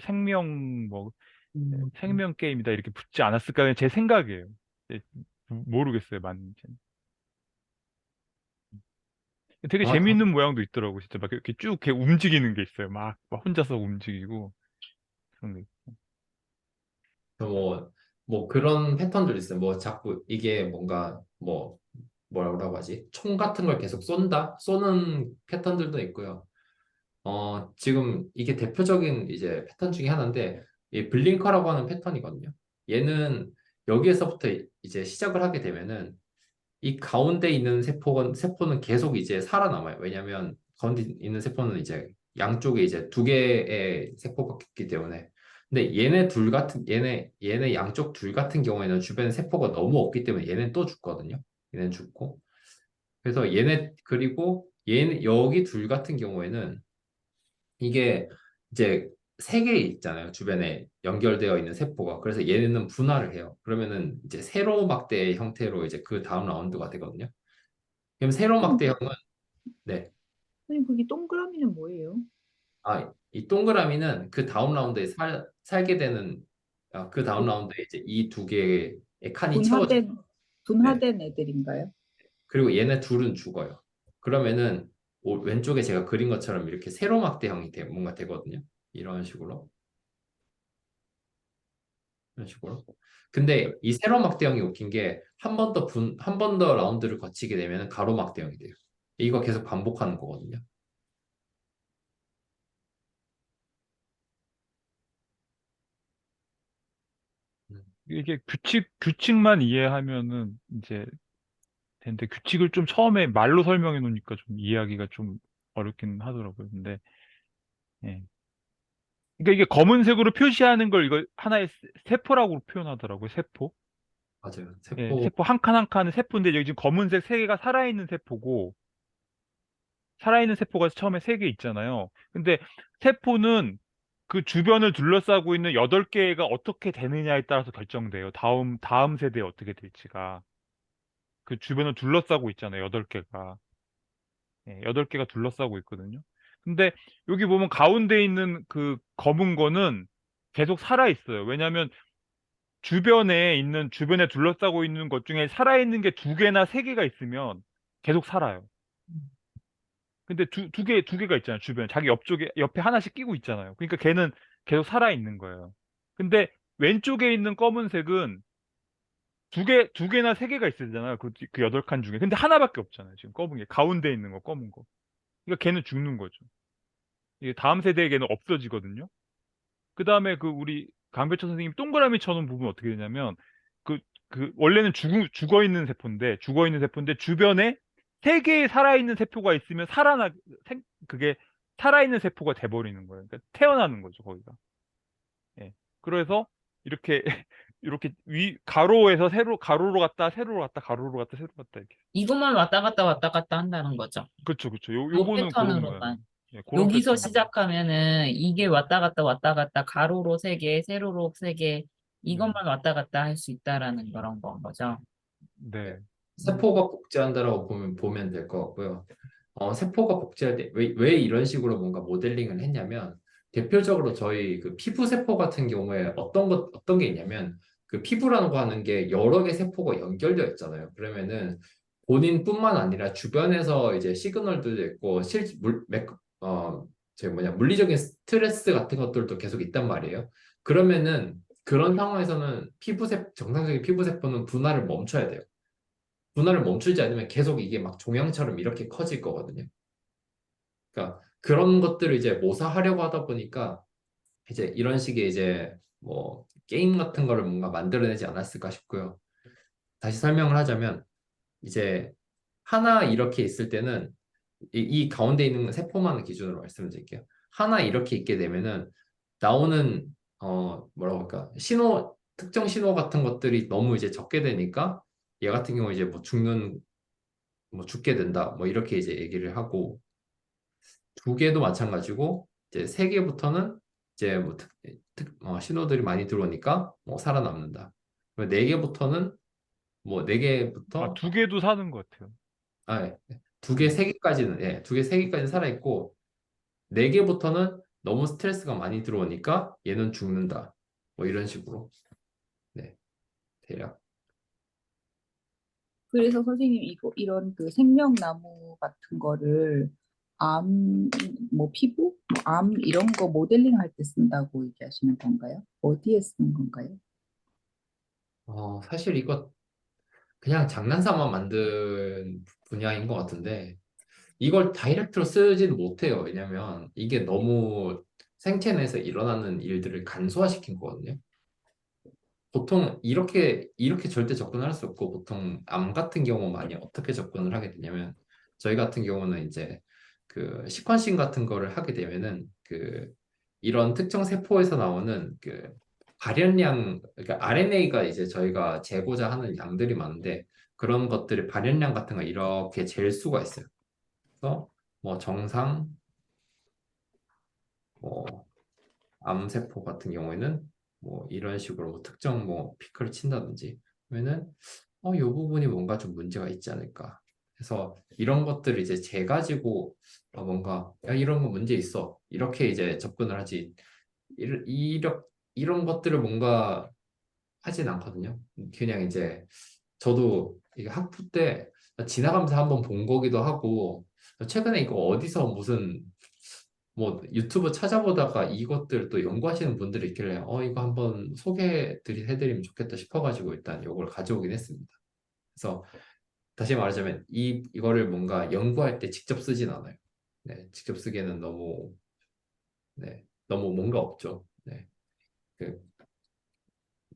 음, 생명 게임이다 이렇게 붙지 않았을까 제 생각이에요. 예, 모르겠어요 맞는지는. 되게 아, 재미있는 모양도 있더라고 진짜 막 이렇게 쭉 이렇게 움직이는 게 있어요. 막 혼자서 움직이고 그런 게. 뭐 그런 패턴들 있어요. 뭐 자꾸 이게 뭔가 뭐라고 하지? 총 같은 걸 계속 쏘는 패턴들도 있고요. 지금 이게 대표적인 이제 패턴 중에 하나인데, 이 블링커라고 하는 패턴이거든요. 얘는 여기에서부터 이제 시작을 하게 되면은 이 가운데 있는 세포는 계속 이제 살아남아요. 왜냐하면 가운데 있는 세포는 이제 양쪽에 이제 두 개의 세포가 있기 때문에. 근데 얘네 양쪽 둘 같은 경우에는 주변에 세포가 너무 없기 때문에 얘는 또 죽거든요. 얘는 죽고. 그래서 그리고 얘는 여기 둘 같은 경우에는 이게 이제 세 개 있잖아요. 주변에 연결되어 있는 세포가. 그래서 얘네는 분할을 해요. 그러면은 이제 세로 막대 형태로 이제 그 다음 라운드가 되거든요. 그럼 세로 막대형은 네. 선생님, 그게 동그라미는 뭐예요? 이 동그라미는 그 다음 라운드에 살게 되는 그 다음 라운드에 이제 이 두 개의 칸이 채워져. 분화된, 네. 분화된 애들인가요? 그리고 얘네 둘은 죽어요. 그러면은 왼쪽에 제가 그린 것처럼 이렇게 세로막대형이 뭔가 되거든요. 이런 식으로. 이런 식으로. 근데 이 세로막대형이 웃긴 게 한 번 더 라운드를 거치게 되면 가로막대형이 돼요. 이거 계속 반복하는 거거든요. 음, 이게 규칙만 이해하면은 이제 되는데 규칙을 좀 처음에 말로 설명해 놓으니까 좀 이해하기가 좀 어렵긴 하더라고요. 근데 예. 그러니까 이게 검은색으로 표시하는 걸 이거 하나의 세포라고 표현하더라고요. 세포. 맞아요. 예, 세포 세포 한 칸 한 칸은 세포인데 여기 지금 검은색 세 개가 살아있는 세포고 살아있는 세포가 처음에 세 개 있잖아요. 근데 세포는 그 주변을 둘러싸고 있는 8개가 어떻게 되느냐에 따라서 결정돼요. 다음 세대에 어떻게 될지가. 그 주변을 둘러싸고 있잖아요. 8개가. 예, 8개가 둘러싸고 있거든요. 근데 여기 보면 가운데 있는 그 검은 거는 계속 살아 있어요. 왜냐하면 주변에 둘러싸고 있는 것 중에 살아있는 게 2개나 3개가 있으면 계속 살아요. 근데 두 개가 있잖아요. 주변에. 자기 옆에 하나씩 끼고 있잖아요. 그러니까 걔는 계속 살아있는 거예요. 근데 왼쪽에 있는 검은색은 두 개나 3개가 있어야 되잖아요. 그 8칸 중에. 근데 하나밖에 없잖아요. 지금 검은 게. 가운데 있는 거, 검은 거. 그러니까 걔는 죽는 거죠. 이게 다음 세대에게는 없어지거든요. 그 다음에 그 우리 강배철 선생님 동그라미 쳐놓은 부분 어떻게 되냐면 그, 원래는 죽어 있는 세포인데 주변에 세 개의 살아있는 세포가 있으면 그게 살아있는 세포가 돼버리는 거예요. 그러니까 태어나는 거죠, 거기가. 예. 그래서 이렇게 이렇게 가로에서 가로로 갔다 세로로 갔다 가로로 갔다 세로로 갔다 이렇게. 이것만 왔다 갔다 한다는 거죠. 그쵸, 그쵸. 요 요거는 그런 패턴으로만. 모양. 예, 그런 여기서 패턴. 시작하면은 이게 왔다 갔다 가로로 3개, 세로로 3개 이것만 왔다 갔다 할 수 있다라는 그런 건 거죠. 네. 세포가 복제한다라고 보면 될 것 같고요. 세포가 복제할 때 왜 이런 식으로 뭔가 모델링을 했냐면 대표적으로 저희 그 피부 세포 같은 경우에 어떤 게 있냐면 그 피부라는 거 하는 게 여러 개 세포가 연결되어 있잖아요. 그러면은 본인뿐만 아니라 주변에서 이제 시그널들도 있고 물리적인 스트레스 같은 것들도 계속 있단 말이에요. 그러면은 그런 상황에서는 정상적인 피부 세포는 분할을 멈춰야 돼요. 분할을 멈추지 않으면 계속 이게 막 종양처럼 이렇게 커질 거거든요. 그러니까 그런 것들을 이제 모사하려고 하다 보니까 이제 이런 식의 이제 뭐 게임 같은 거를 뭔가 만들어내지 않았을까 싶고요. 다시 설명을 하자면 이제 하나 이렇게 있을 때는 이 가운데 있는 세포만 기준으로 말씀드릴게요. 하나 이렇게 있게 되면은 나오는 뭐라고 할까 특정 신호 같은 것들이 너무 이제 적게 되니까 얘 같은 경우 이제 뭐 죽게 된다 뭐 이렇게 이제 얘기를 하고 2개도 마찬가지고 이제 3개부터는 이제 뭐 신호들이 많이 들어오니까 뭐 살아남는다. 4개부터는 뭐 아, 4개부터 2개도 사는 것 같아요. 아, 2개, 3개까지는 2개, 3개까지는 살아 있고 4개부터는 너무 스트레스가 많이 들어오니까 얘는 죽는다. 뭐 이런 식으로. 네, 대략. 그래서 선생님 이런 그 생명나무 같은 거를 암, 뭐 피부, 암 이런 거 모델링 할 때 쓴다고 얘기하시는 건가요? 어디에 쓰는 건가요? 사실 이거 그냥 장난삼아 만든 분야인 것 같은데 이걸 다이렉트로 쓰지는 못해요. 왜냐면 이게 너무 생체 내에서 일어나는 일들을 간소화시킨 거거든요. 보통 이렇게 절대 접근을 할 수 없고 보통 암 같은 경우 많이 어떻게 접근을 하게 되냐면 저희 같은 경우는 이제 그 시퀀싱 같은 거를 하게 되면은 그 이런 특정 세포에서 나오는 그 발현량 그러니까 RNA가 이제 저희가 재고자 하는 양들이 많은데 그런 것들의 발현량 같은 거 이렇게 잴 수가 있어요. 그래서 뭐 정상 뭐 암세포 같은 경우에는 뭐 이런 식으로 뭐 특정 뭐 피크를 친다든지 그러면은 이 부분이 뭔가 좀 문제가 있지 않을까. 그래서 이런 것들을 이제 재가지고 뭔가 야, 이런 거 문제 있어. 이렇게 이제 접근을 하지. 이런 것들을 뭔가 하진 않거든요. 그냥 이제 저도 이게 학부 때 지나가면서 한번 본 거기도 하고 최근에 이거 어디서 무슨 뭐 유튜브 찾아보다가 이것들 또 연구하시는 분들이 있길래 이거 한번 해드리면 좋겠다 싶어가지고 일단 이걸 가져오긴 했습니다. 그래서 다시 말하자면 이거를 뭔가 연구할 때 직접 쓰진 않아요. 네, 직접 쓰기에는 너무 뭔가 없죠. 네, 그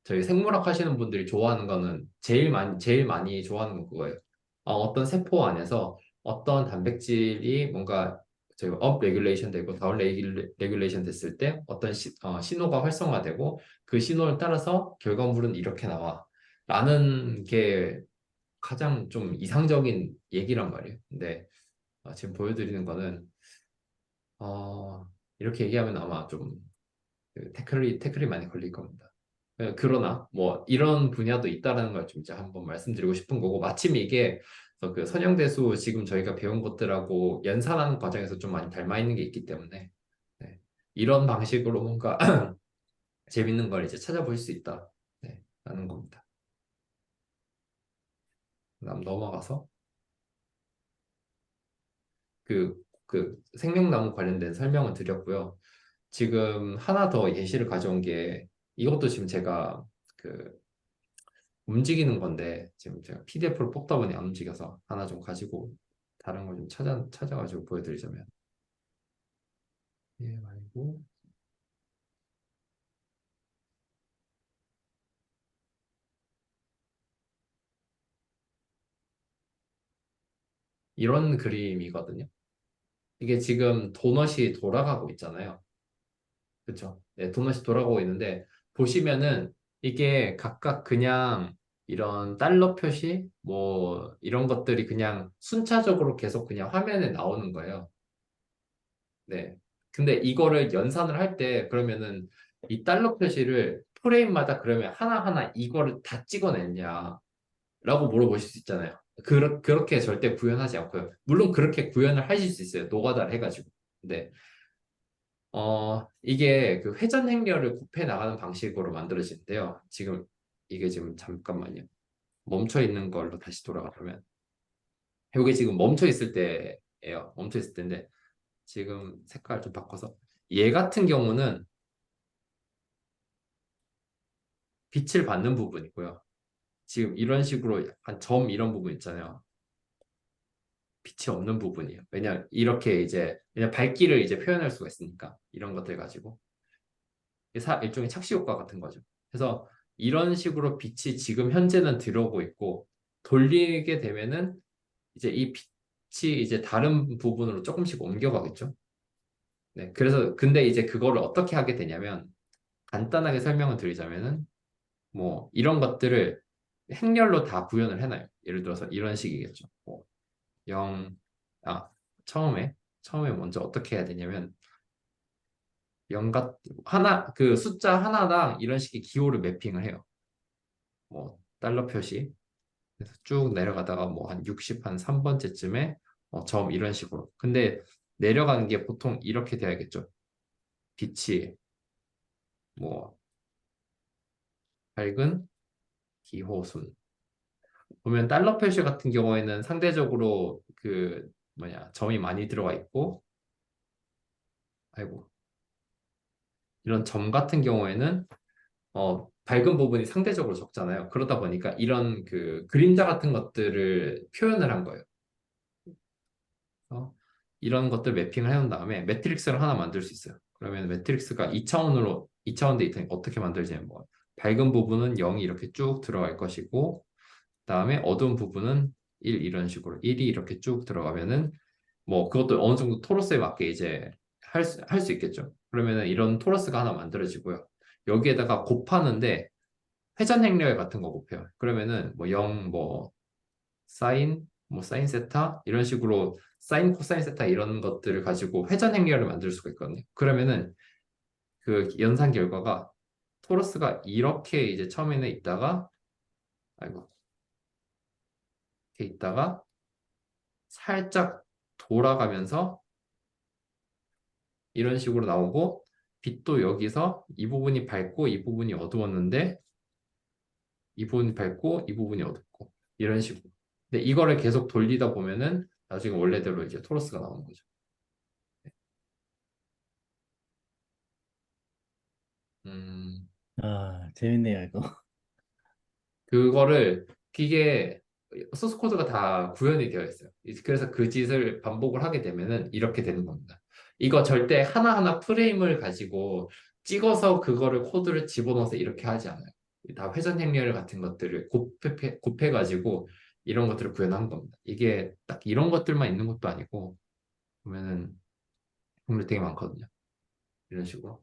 저희 생물학 하시는 분들이 좋아하는 거는 제일 많이 좋아하는 건 그거예요. 어떤 세포 안에서 어떤 단백질이 뭔가 저희가 업 레귤레이션 되고 다운 레귤레이션 됐을 때 어떤 신호가 활성화되고 그 신호를 따라서 결과물은 이렇게 나와 라는 게 가장 좀 이상적인 얘기란 말이에요. 근데 지금 보여드리는 거는 이렇게 얘기하면 아마 좀 태클이 많이 걸릴 겁니다. 그러나 뭐 이런 분야도 있다라는 걸 좀 이제 한번 말씀드리고 싶은 거고 마침 이게 그 선형대수 지금 저희가 배운 것들하고 연산하는 과정에서 좀 많이 닮아 있는 게 있기 때문에 네, 이런 방식으로 뭔가 재밌는 걸 이제 찾아볼 수 있다 라는 겁니다. 그다음 넘어가서 그 생명나무 관련된 설명을 드렸고요. 지금 하나 더 예시를 가져온 게 이것도 지금 제가 그 움직이는 건데 지금 제가 PDF로 뽑다 보니 안 움직여서 하나 좀 가지고 다른 걸 좀 찾아가지고 보여드리자면 얘 말고 이런 그림이거든요. 이게 지금 도넛이 돌아가고 있잖아요. 그렇죠? 네, 도넛이 돌아가고 있는데 보시면은 이게 각각 그냥 이런 달러 표시 뭐 이런 것들이 그냥 순차적으로 계속 그냥 화면에 나오는 거예요. 네. 근데 이거를 연산을 할 때 그러면은 이 달러 표시를 프레임마다 그러면 하나하나 이거를 다 찍어냈냐? 라고 물어보실 수 있잖아요. 그렇게 절대 구현하지 않고요. 물론 그렇게 구현을 하실 수 있어요. 노가다를 해가지고. 근데 이게 그 회전 행렬을 곱해 나가는 방식으로 만들어지는데요. 이게 지금 잠깐만요. 멈춰 있는 걸로 다시 돌아가면 이게 지금 멈춰 있을 때예요. 멈춰 있을 때인데 지금 색깔 좀 바꿔서 얘 같은 경우는 빛을 받는 부분이고요. 지금 이런 식으로 약간 점 이런 부분 있잖아요. 빛이 없는 부분이에요. 왜냐 밝기를 이제 표현할 수가 있으니까 이런 것들 가지고 일종의 착시 효과 같은 거죠. 그래서 이런 식으로 빛이 지금 현재는 들어오고 있고 돌리게 되면은 이제 이 빛이 이제 다른 부분으로 조금씩 옮겨가겠죠. 네, 그래서 근데 이제 그거를 어떻게 하게 되냐면 간단하게 설명을 드리자면은 뭐 이런 것들을 행렬로 다 구현을 해놔요. 예를 들어서 이런 식이겠죠. 뭐 0, 아, 처음에 먼저 어떻게 해야 되냐면 그 숫자 하나당 이런 식의 기호를 매핑을 해요. 뭐 달러 표시. 그래서 쭉 내려가다가 뭐 한 60, 한 3번째쯤에 점 이런 식으로. 근데 내려가는 게 보통 이렇게 돼야겠죠. 빛이 뭐 밝은 기호순. 보면 달러 표시 같은 경우에는 상대적으로 그 뭐냐 점이 많이 들어가 있고, 아이고 이런 점 같은 경우에는 밝은 부분이 상대적으로 적잖아요. 그러다 보니까 이런 그 그림자 같은 것들을 표현을 한 거예요. 이런 것들 매핑을 해놓은 다음에 매트릭스를 하나 만들 수 있어요. 그러면 매트릭스가 2차원대 있으니 어떻게 만들지는 뭐 밝은 부분은 0이 이렇게 쭉 들어갈 것이고 그다음에 어두운 부분은 1 이런 식으로 1이 이렇게 쭉 들어가면은 뭐 그것도 어느 정도 토로스에 맞게 이제 할 수 있겠죠. 그러면은 이런 토러스가 하나 만들어지고요. 여기에다가 곱하는데 회전 행렬 같은 거 곱해요. 그러면은 뭐 0, 뭐 사인 세타 이런 식으로 사인 코사인 세타 이런 것들을 가지고 회전 행렬을 만들 수가 있거든요. 그러면은 그 연산 결과가 토러스가 이렇게 이제 처음에는 있다가 아이고 이렇게 있다가 살짝 돌아가면서 이런 식으로 나오고 빛도 여기서 이 부분이 밝고 이 부분이 어두웠는데 이 부분이 밝고 이 부분이 어둡고 이런 식으로. 근데 이거를 계속 돌리다 보면은 나중에 원래대로 이제 토러스가 나오는 거죠. 음, 아, 재밌네요, 이거. 그거를 이게 소스 코드가 다 구현이 되어 있어요. 그래서 그 짓을 반복을 하게 되면은 이렇게 되는 겁니다. 이거 절대 하나하나 프레임을 가지고 찍어서 그거를 코드를 집어넣어서 이렇게 하지 않아요. 다 회전 행렬 같은 것들을 곱해가지고 이런 것들을 구현한 겁니다. 이게 딱 이런 것들만 있는 것도 아니고 보면은 종류 되게 많거든요. 이런 식으로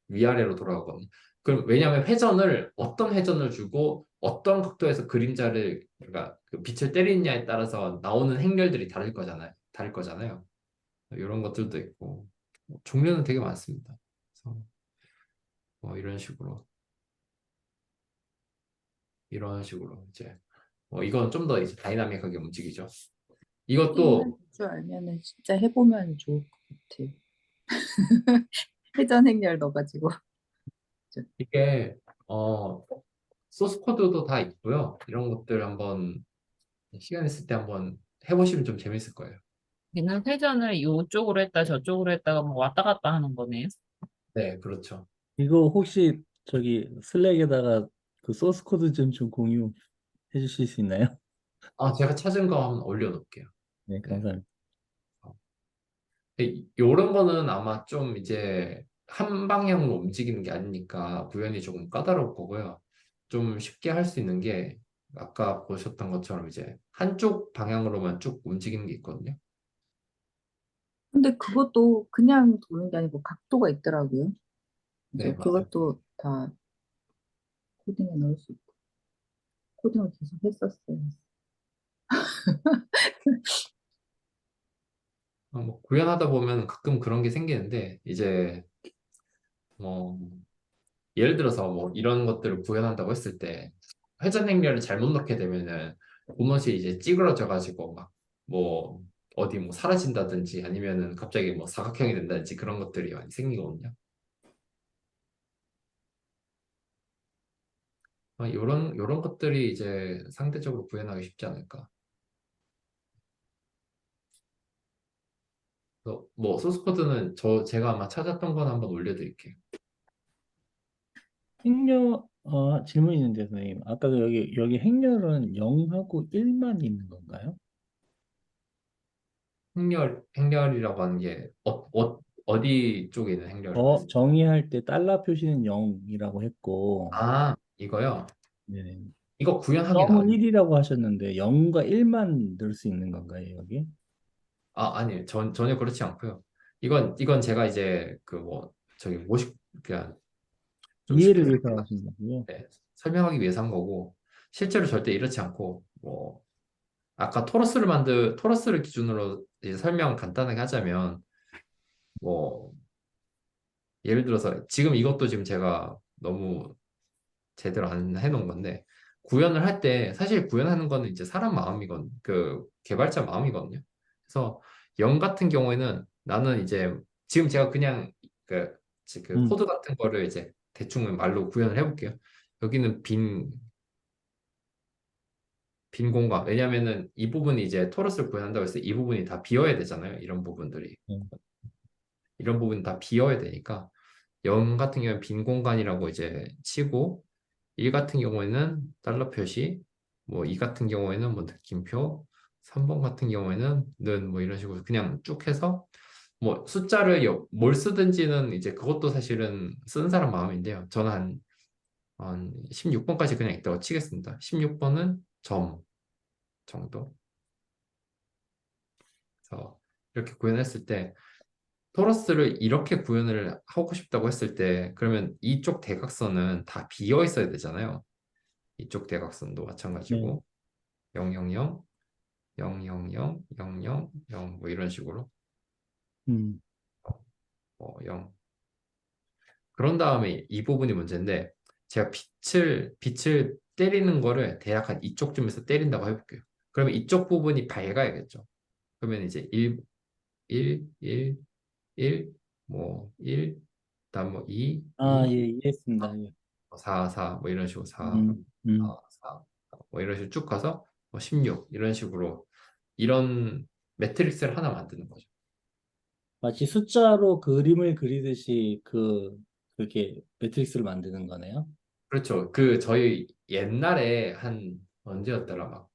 위아래로 돌아가거든요. 그럼 왜냐하면 어떤 회전을 주고 어떤 각도에서 그림자를 그러니까 그 빛을 때리느냐에 따라서 나오는 행렬들이 다를 거잖아요. 다를 거잖아요. 이런 것들도 있고 종류는 되게 많습니다. 그래서 뭐 이런 식으로 이제 이건 좀 더 이제 다이나믹하게 움직이죠. 이것도 게임할 줄 알면은 진짜 해보면 좋을 것 같아요. 회전 행렬 넣어가지고. 이게 소스 코드도 다 있고요. 이런 것들 한번 시간 있을 때 한번 해보시면 좀 재밌을 거예요. 얘는 회전을 이쪽으로 했다 저쪽으로 했다가 뭐 왔다 갔다 하는 거네요. 네, 그렇죠. 이거 혹시 저기 슬랙에다가 그 소스 코드 좀 공유해 주실 수 있나요? 제가 찾은 거 한번 올려놓을게요. 네, 네. 감사합니다. 이런 거는 아마 좀 이제 한 방향으로 움직이는 게 아니니까 구현이 조금 까다로울 거고요. 좀 쉽게 할 수 있는 게 아까 보셨던 것처럼 이제 한쪽 방향으로만 쭉 움직이는 게 있거든요. 근데 그것도 그냥 도는 게 아니고 각도가 있더라고요. 네, 그래서 맞아요. 그것도 다 코딩에 넣을 수 있고 코딩을 계속 했었어요. 뭐 구현하다 보면 가끔 그런 게 생기는데 이제 뭐 예를 들어서 뭐 이런 것들을 구현한다고 했을 때 회전 행렬을 잘못 넣게 되면은 보넛이 이제 찌그러져 가지고 막 뭐 어디 뭐 사라진다든지 아니면은 갑자기 뭐 사각형이 된다든지 그런 것들이 많이 생기거든요. 요런 것들이 이제 상대적으로 구현하기 쉽지 않을까. 그래서 뭐 소스 코드는 제가 아마 찾았던 건 한번 올려드릴게요. 행렬, 질문이 있는데, 선생님. 아까 여기 행렬은 0하고 1만 있는 건가요? 행렬이라고 하는 게 어디 쪽에 있는 행렬을 말씀? 정의할 때 달러 표시는 0이라고 했고, 아, 이거요. 네. 이거 구현하긴 안. 점은 1이라고 하셨는데 0과 1만 넣을 수 있는 건가요, 여기? 아니에요. 전혀 그렇지 않고요. 이건 제가 이제 그 뭐 저기 모식 그냥 좀 쉽게 이해를 위해서 하신 거고요. 설명하기 위해서 한 거고 실제로 절대 이렇지 않고 뭐 아까 토러스를 기준으로 이제 설명 간단하게 하자면 뭐 예를 들어서 지금 이것도 지금 제가 너무 제대로 안 해놓은 건데 구현을 할 때 사실 구현하는 거는 이제 사람 마음이건 그 개발자 마음이거든요. 그래서 0 같은 경우에는 나는 이제 지금 제가 그냥 그, 그 음, 코드 같은 거를 이제 대충 말로 구현을 해볼게요. 여기는 빈 공간. 왜냐면은 이 부분이 이제 토러스를 구현한다고 해서 이 부분이 다 비어야 되잖아요. 이런 부분들이. 음, 이런 부분 다 비어야 되니까 0 같은 경우는 빈 공간이라고 이제 치고 1 같은 경우에는 달러 표시, 뭐 2 같은 경우에는 뭐 느낌표, 3번 같은 경우에는 는 뭐 이런 식으로 그냥 쭉 해서 뭐 숫자를 뭘 쓰든지는 이제 그것도 사실은 쓰는 사람 마음인데요. 저는 한 16번까지 그냥 있다고 치겠습니다. 16번은 점 정도. 그래서 이렇게 구현했을 때 토러스를 이렇게 구현을 하고 싶다고 했을 때 그러면 이쪽 대각선은 다 비어 있어야 되잖아요. 이쪽 대각선도 네. 마찬가지고 0, 0, 0, 0, 0, 0, 0, 0, 0, 뭐 이런 식으로 음, 0. 그런 다음에 이 부분이 문제인데 제가 빛을 때리는 거를 대략 한 이쪽쯤에서 때린다고 해볼게요. 그러면 이쪽 부분이 밝아야겠죠. 그러면 이제 1, 1, 1, 1, 뭐 1, 다음 뭐 2, 예, 2, 이해했습니다. 예. 4, 4, 뭐 이런 식으로 4, 음, 음. 4, 4, 뭐 이런 식으로 쭉 가서 뭐 16, 이런 식으로 이런 매트릭스를 하나 만드는 거죠. 마치 숫자로 그림을 그리듯이 그렇게 매트릭스를 만드는 거네요. 그렇죠. 저희 옛날에 한 언제였더라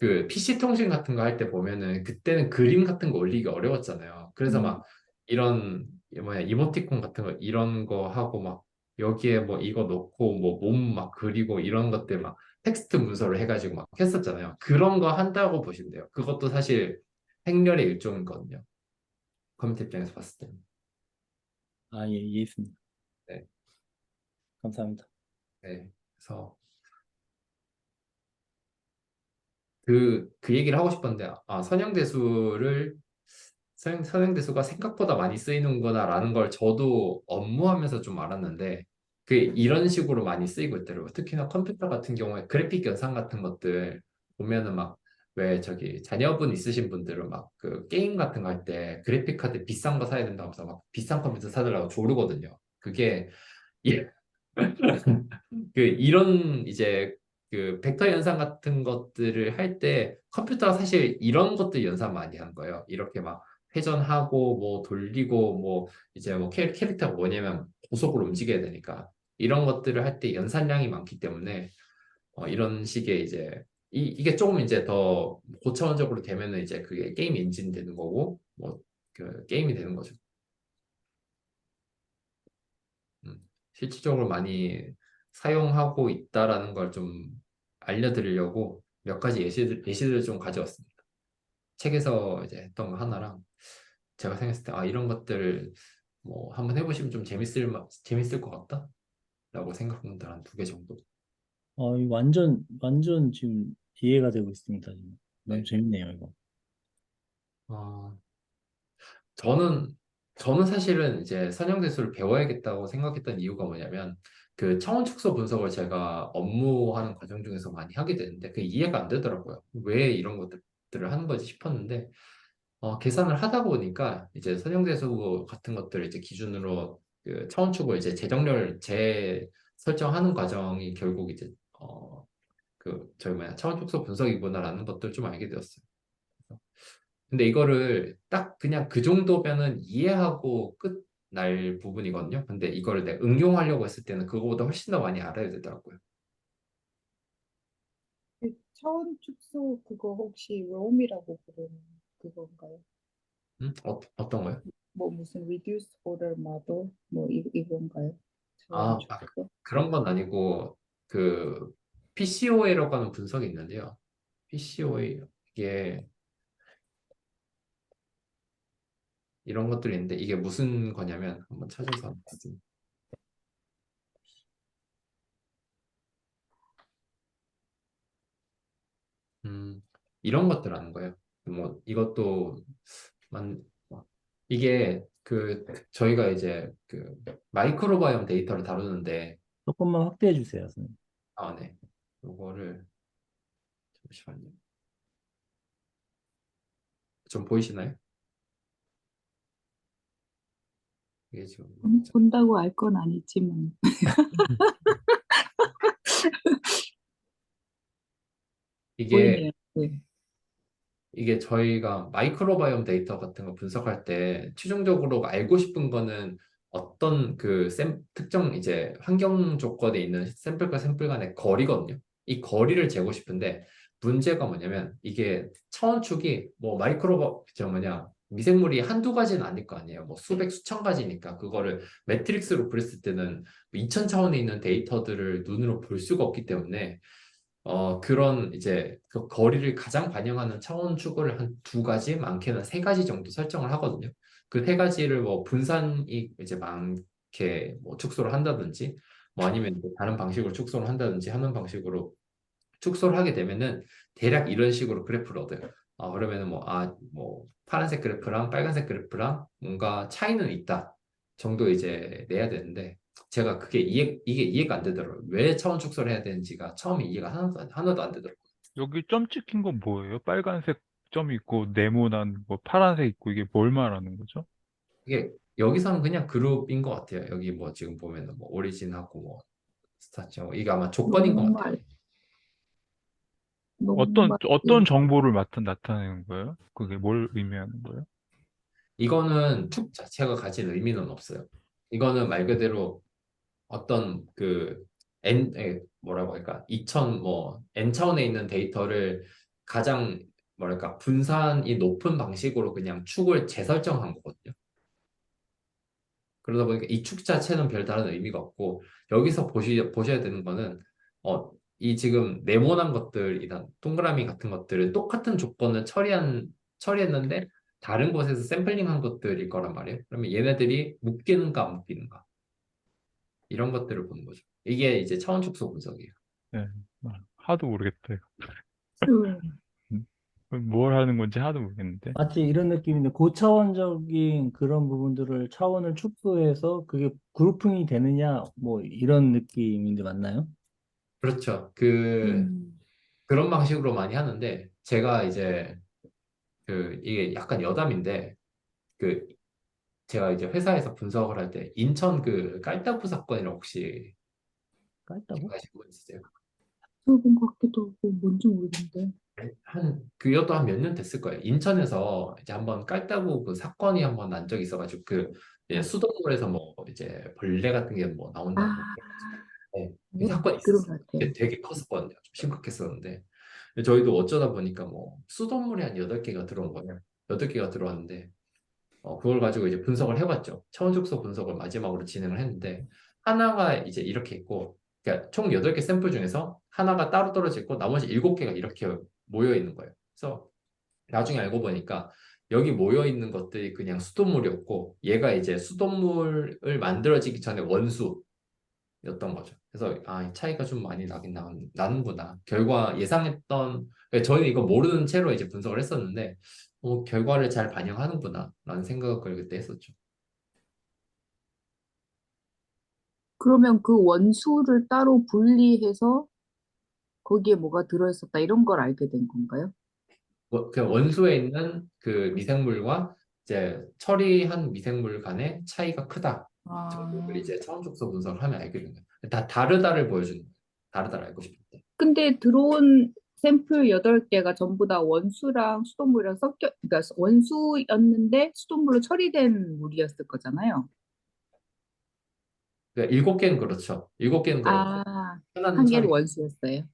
그 PC 통신 같은 거 할 때 보면은 그때는 그림 같은 거 올리기 어려웠잖아요. 그래서 음, 막 이런 뭐야 이모티콘 같은 거 이런 거 하고 막 여기에 뭐 이거 넣고 뭐 몸 막 그리고 이런 것들 막 텍스트 문서를 해가지고 막 했었잖아요. 그런 거 한다고 보시면 돼요. 그것도 사실 행렬의 일종이거든요. 컴퓨터 입장에서 봤을 때는. 예, 이해했습니다. 네, 감사합니다. 네. 그래서 그 얘기를 하고 싶었는데, 선형대수가 생각보다 많이 쓰이는구나라는 걸 저도 업무하면서 좀 알았는데, 이런 식으로 많이 쓰이고 있더라고요. 특히나 컴퓨터 같은 경우에 그래픽 연산 같은 것들 보면은 막, 왜 저기 자녀분 있으신 분들은 막 그 게임 같은 거 할 때 그래픽 카드 비싼 거 사야 된다고 해서 막 비싼 컴퓨터 사달라고 조르거든요. 그게 이런 이제 그 벡터 연산 같은 것들을 할 때 컴퓨터가 사실 이런 것들 연산 많이 하는 거예요. 이렇게 막 회전하고 뭐 돌리고 뭐 이제 뭐 캐릭터가 뭐냐면 고속으로 움직여야 되니까 이런 것들을 할 때 연산량이 많기 때문에 이런 식의 이제 이게 조금 이제 더 고차원적으로 되면은 이제 그게 게임 엔진 되는 거고 뭐 그 게임이 되는 거죠. 실질적으로 많이 사용하고 있다라는 걸 좀 알려드리려고 몇 가지 예시들을 좀 가져왔습니다. 책에서 이제 했던 거 하나랑 제가 생각했을 때 이런 것들 뭐 한번 해보시면 좀 재밌을 것 같다 라고 생각한 것들 한 2개 정도. 이거 완전 지금 이해가 되고 있습니다. 지금. 너무 네. 재밌네요, 이거. 어, 저는 사실은 이제 선형대수를 배워야겠다고 생각했던 이유가 뭐냐면 그 차원 축소 분석을 제가 업무하는 과정 중에서 많이 하게 되는데 그게 이해가 안 되더라고요. 왜 이런 것들을 하는 거지 싶었는데 계산을 하다 보니까 이제 선형대수 같은 것들을 이제 기준으로 그 차원축을 이제 재설정하는 과정이 결국 이제 저희 차원축소 분석이구나라는 것들 좀 알게 되었어요. 근데 이거를 딱 그냥 그 정도면은 이해하고 끝날 부분이거든요. 근데 이거를 내가 응용하려고 했을 때는 그거보다 훨씬 더 많이 알아야 되더라고요. 그 차원 축소 그거 혹시 롬이라고 부르는 그건가요? 어떤 거요? 뭐 무슨 reduced order model 뭐 이건가요? 차원 아, 축소? 그런 건 아니고 그 PCOA라고 하는 분석이 있는데요. PCOA 이게 이런 것들이 있는데 이게 무슨 거냐면 한번 찾아서 한번 보겠습니다. 이런 것들 하는 거예요. 뭐 이것도 만 이게 그 저희가 이제 그 마이크로바이옴 데이터를 다루는데 조금만 확대해 주세요, 선생님. 네. 요거를 잠시만요. 좀 보이시나요? 이게 지금 본다고 알 건 아니지만 이게 보이네요. 네. 이게 저희가 마이크로바이옴 데이터 같은 거 분석할 때 최종적으로 알고 싶은 거는 어떤 그 특정 이제 환경 조건에 있는 샘플과 샘플 간의 거리거든요. 이 거리를 재고 싶은데 문제가 뭐냐면 이게 차원축이 뭐 미생물이 한두 가지는 아닐 거 아니에요. 뭐 수백 수천 가지니까 그거를 매트릭스로 그렸을 때는 2000 차원에 있는 데이터들을 눈으로 볼 수가 없기 때문에 그런 이제 그 거리를 가장 반영하는 차원 축을 한 2가지, 많게는 3가지 정도 설정을 하거든요. 그 3가지를 뭐 분산이 이제 많게 뭐 축소를 한다든지, 뭐 아니면 이제 다른 방식으로 축소를 한다든지 하는 방식으로 축소를 하게 되면은 대략 이런 식으로 그래프를 얻어요. 그러면은 뭐 파란색 그래프랑 빨간색 그래프랑 뭔가 차이는 있다 정도 이제 내야 되는데 제가 이게 이해가 안 되더라고요. 왜 차원 축소를 해야 되는지가 처음에 이해가 하나도 안 되더라고요. 여기 점 찍힌 건 뭐예요? 빨간색 점이 있고 네모난 뭐 파란색 있고 이게 뭘 말하는 거죠? 이게 여기서는 그냥 그룹인 것 같아요. 여기 뭐 지금 보면은 뭐 오리진하고 뭐 스타트 이게 아마 조건인 것 같아요. 어떤 정보를 나타내는 거예요? 그게 뭘 의미하는 거예요? 이거는 축 자체가 가진 의미는 없어요. 이거는 말 그대로 어떤 그 뭐라고 할까 2000 뭐 n 차원에 있는 데이터를 가장 뭐랄까 분산이 높은 방식으로 그냥 축을 재설정한 거거든요. 그러다 보니까 이 축 자체는 별다른 의미가 없고 여기서 보셔야 되는 거는 이 지금 네모난 것들이나 동그라미 같은 것들은 똑같은 조건을 처리했는데 다른 곳에서 샘플링한 것들일 거란 말이에요. 그러면 얘네들이 묶이는가 안 묶이는가 이런 것들을 보는 거죠. 이게 이제 차원 축소 분석이에요. 네. 하도 모르겠다, 이거. 음. 뭘 하는 건지 하도 모르겠는데. 마치 이런 느낌인데 고차원적인 그런 부분들을 차원을 축소해서 그게 그룹핑이 되느냐 뭐 이런 느낌인데 맞나요? 그렇죠. 음. 그런 방식으로 많이 하는데 제가 이제 이게 약간 여담인데 그 제가 이제 회사에서 분석을 할 때 인천 그 깔따구 사건이라고 혹시 깔다고? 기억하시고 있으세요? 들어본 것 같기도 하고 뭔지 모르겠는데. 그것도 한 몇 년 됐을 거예요. 인천에서 이제 한번 깔따구 그 사건이 한번 난 적이 있어가지고 이제 수돗물에서 뭐 이제 벌레 같은 게 뭐 나온다고. 아, 네, 그 네, 사건이 그런 있었어요. 것 같아요. 이게 되게 컸었거든요. 좀 심각했었는데 저희도 어쩌다 보니까 뭐 수돗물이 한 8개가 들어온 거예요. 8개가 들어왔는데 그걸 가지고 이제 분석을 해봤죠. 차원축소 분석을 마지막으로 진행을 했는데 하나가 이제 이렇게 있고, 그러니까 총 8개 샘플 중에서 하나가 따로 떨어져 있고 나머지 7개가 이렇게 모여 있는 거예요. 그래서 나중에 알고 보니까 여기 모여 있는 것들이 그냥 수돗물이었고 얘가 이제 수돗물을 만들어지기 전에 원수였던 거죠. 그래서 이 차이가 좀 많이 나는구나. 결과 예상했던, 그러니까 저희는 이거 모르는 채로 이제 분석을 했었는데 결과를 잘 반영하는구나 라는 생각을 그때 했었죠. 그러면 그 원수를 따로 분리해서 거기에 뭐가 들어있었다 이런 걸 알게 된 건가요? 그 원소에 있는 그 미생물과 이제 처리한 미생물 간의 차이가 크다 정도를 아, 이제 차원축소 분석을 하면 알게 된 거예요. 다 다르다를 보여주는 거예요. 다르다를 알고 싶을 때. 근데 들어온 샘플 8개가 전부 다 원수랑 수돗물이랑 그러니까 원수였는데 수돗물로 처리된 물이었을 거잖아요. 그러니까 7개는 그렇죠. 7개는 그렇고 아, 하나는 한 개는 처리 원수였어요.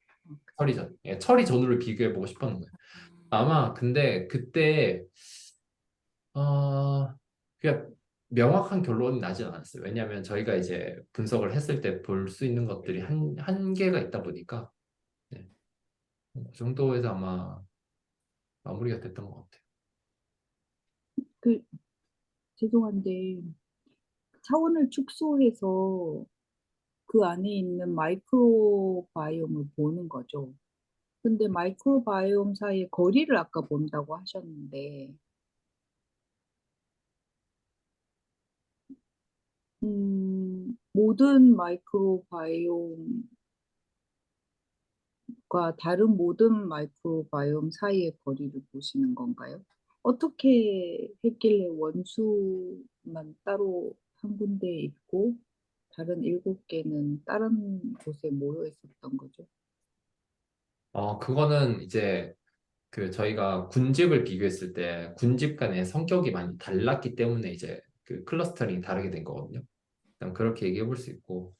처리전. 예, 처리 전후를 비교해 보고 싶었는 거예요. 아마 근데 그때 그냥 명확한 결론이 나진 않았어요. 왜냐하면 저희가 이제 분석을 했을 때 볼 수 있는 것들이 한계가 있다 보니까 네. 그 정도에서 아마 마무리가 됐던 것 같아요. 그, 죄송한데, 차원을 축소해서 그 안에 있는 마이크로바이옴을 보는 거죠. 근데 마이크로바이옴 사이의 거리를 아까 본다고 하셨는데, 모든 마이크로바이옴과 다른 모든 마이크로바이옴 사이의 거리를 보시는 건가요? 어떻게 했길래 원수만 따로 한 군데 있고 다른 7개는 다른 곳에 모여 있었던 거죠? 그거는 이제 그 저희가 군집을 비교했을 때 군집 간의 성격이 많이 달랐기 때문에 이제 그 클러스터링이 다르게 된 거거든요. 일단 그렇게 얘기해 볼 수 있고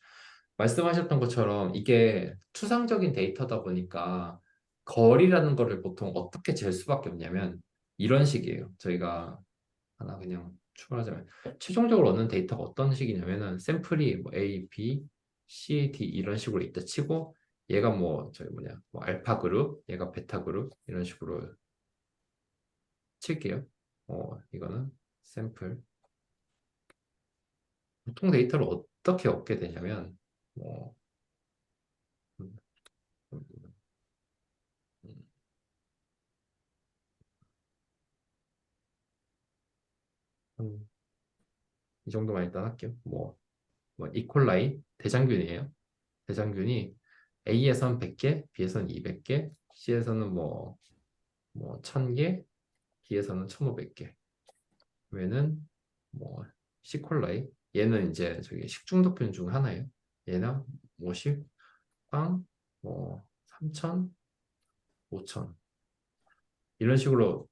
말씀하셨던 것처럼 이게 추상적인 데이터다 보니까 거리라는 거를 보통 어떻게 잴 수밖에 없냐면 이런 식이에요. 저희가 하나 그냥 추가하자면 최종적으로 얻는 데이터가 어떤 식이냐면은 샘플이 뭐 A, B, C, D 이런 식으로 있다 치고 얘가 뭐 저희 뭐 알파 그룹, 얘가 베타 그룹 이런 식으로 칠게요. 이거는 샘플. 보통 데이터를 어떻게 얻게 되냐면 뭐 음, 음, 음, 음, 이 정도만 일단 할게요. 뭐 이콜라이 대장균이에요. 대장균이 A에선 100개, B에선 200개, C에서는 뭐 1000개, D에서는 1500개. 외에는 뭐 시콜라이 얘는 이제 저기 식중독균 중 하나예요. 얘는 50, 빵, 뭐 3000, 5000 이런 식으로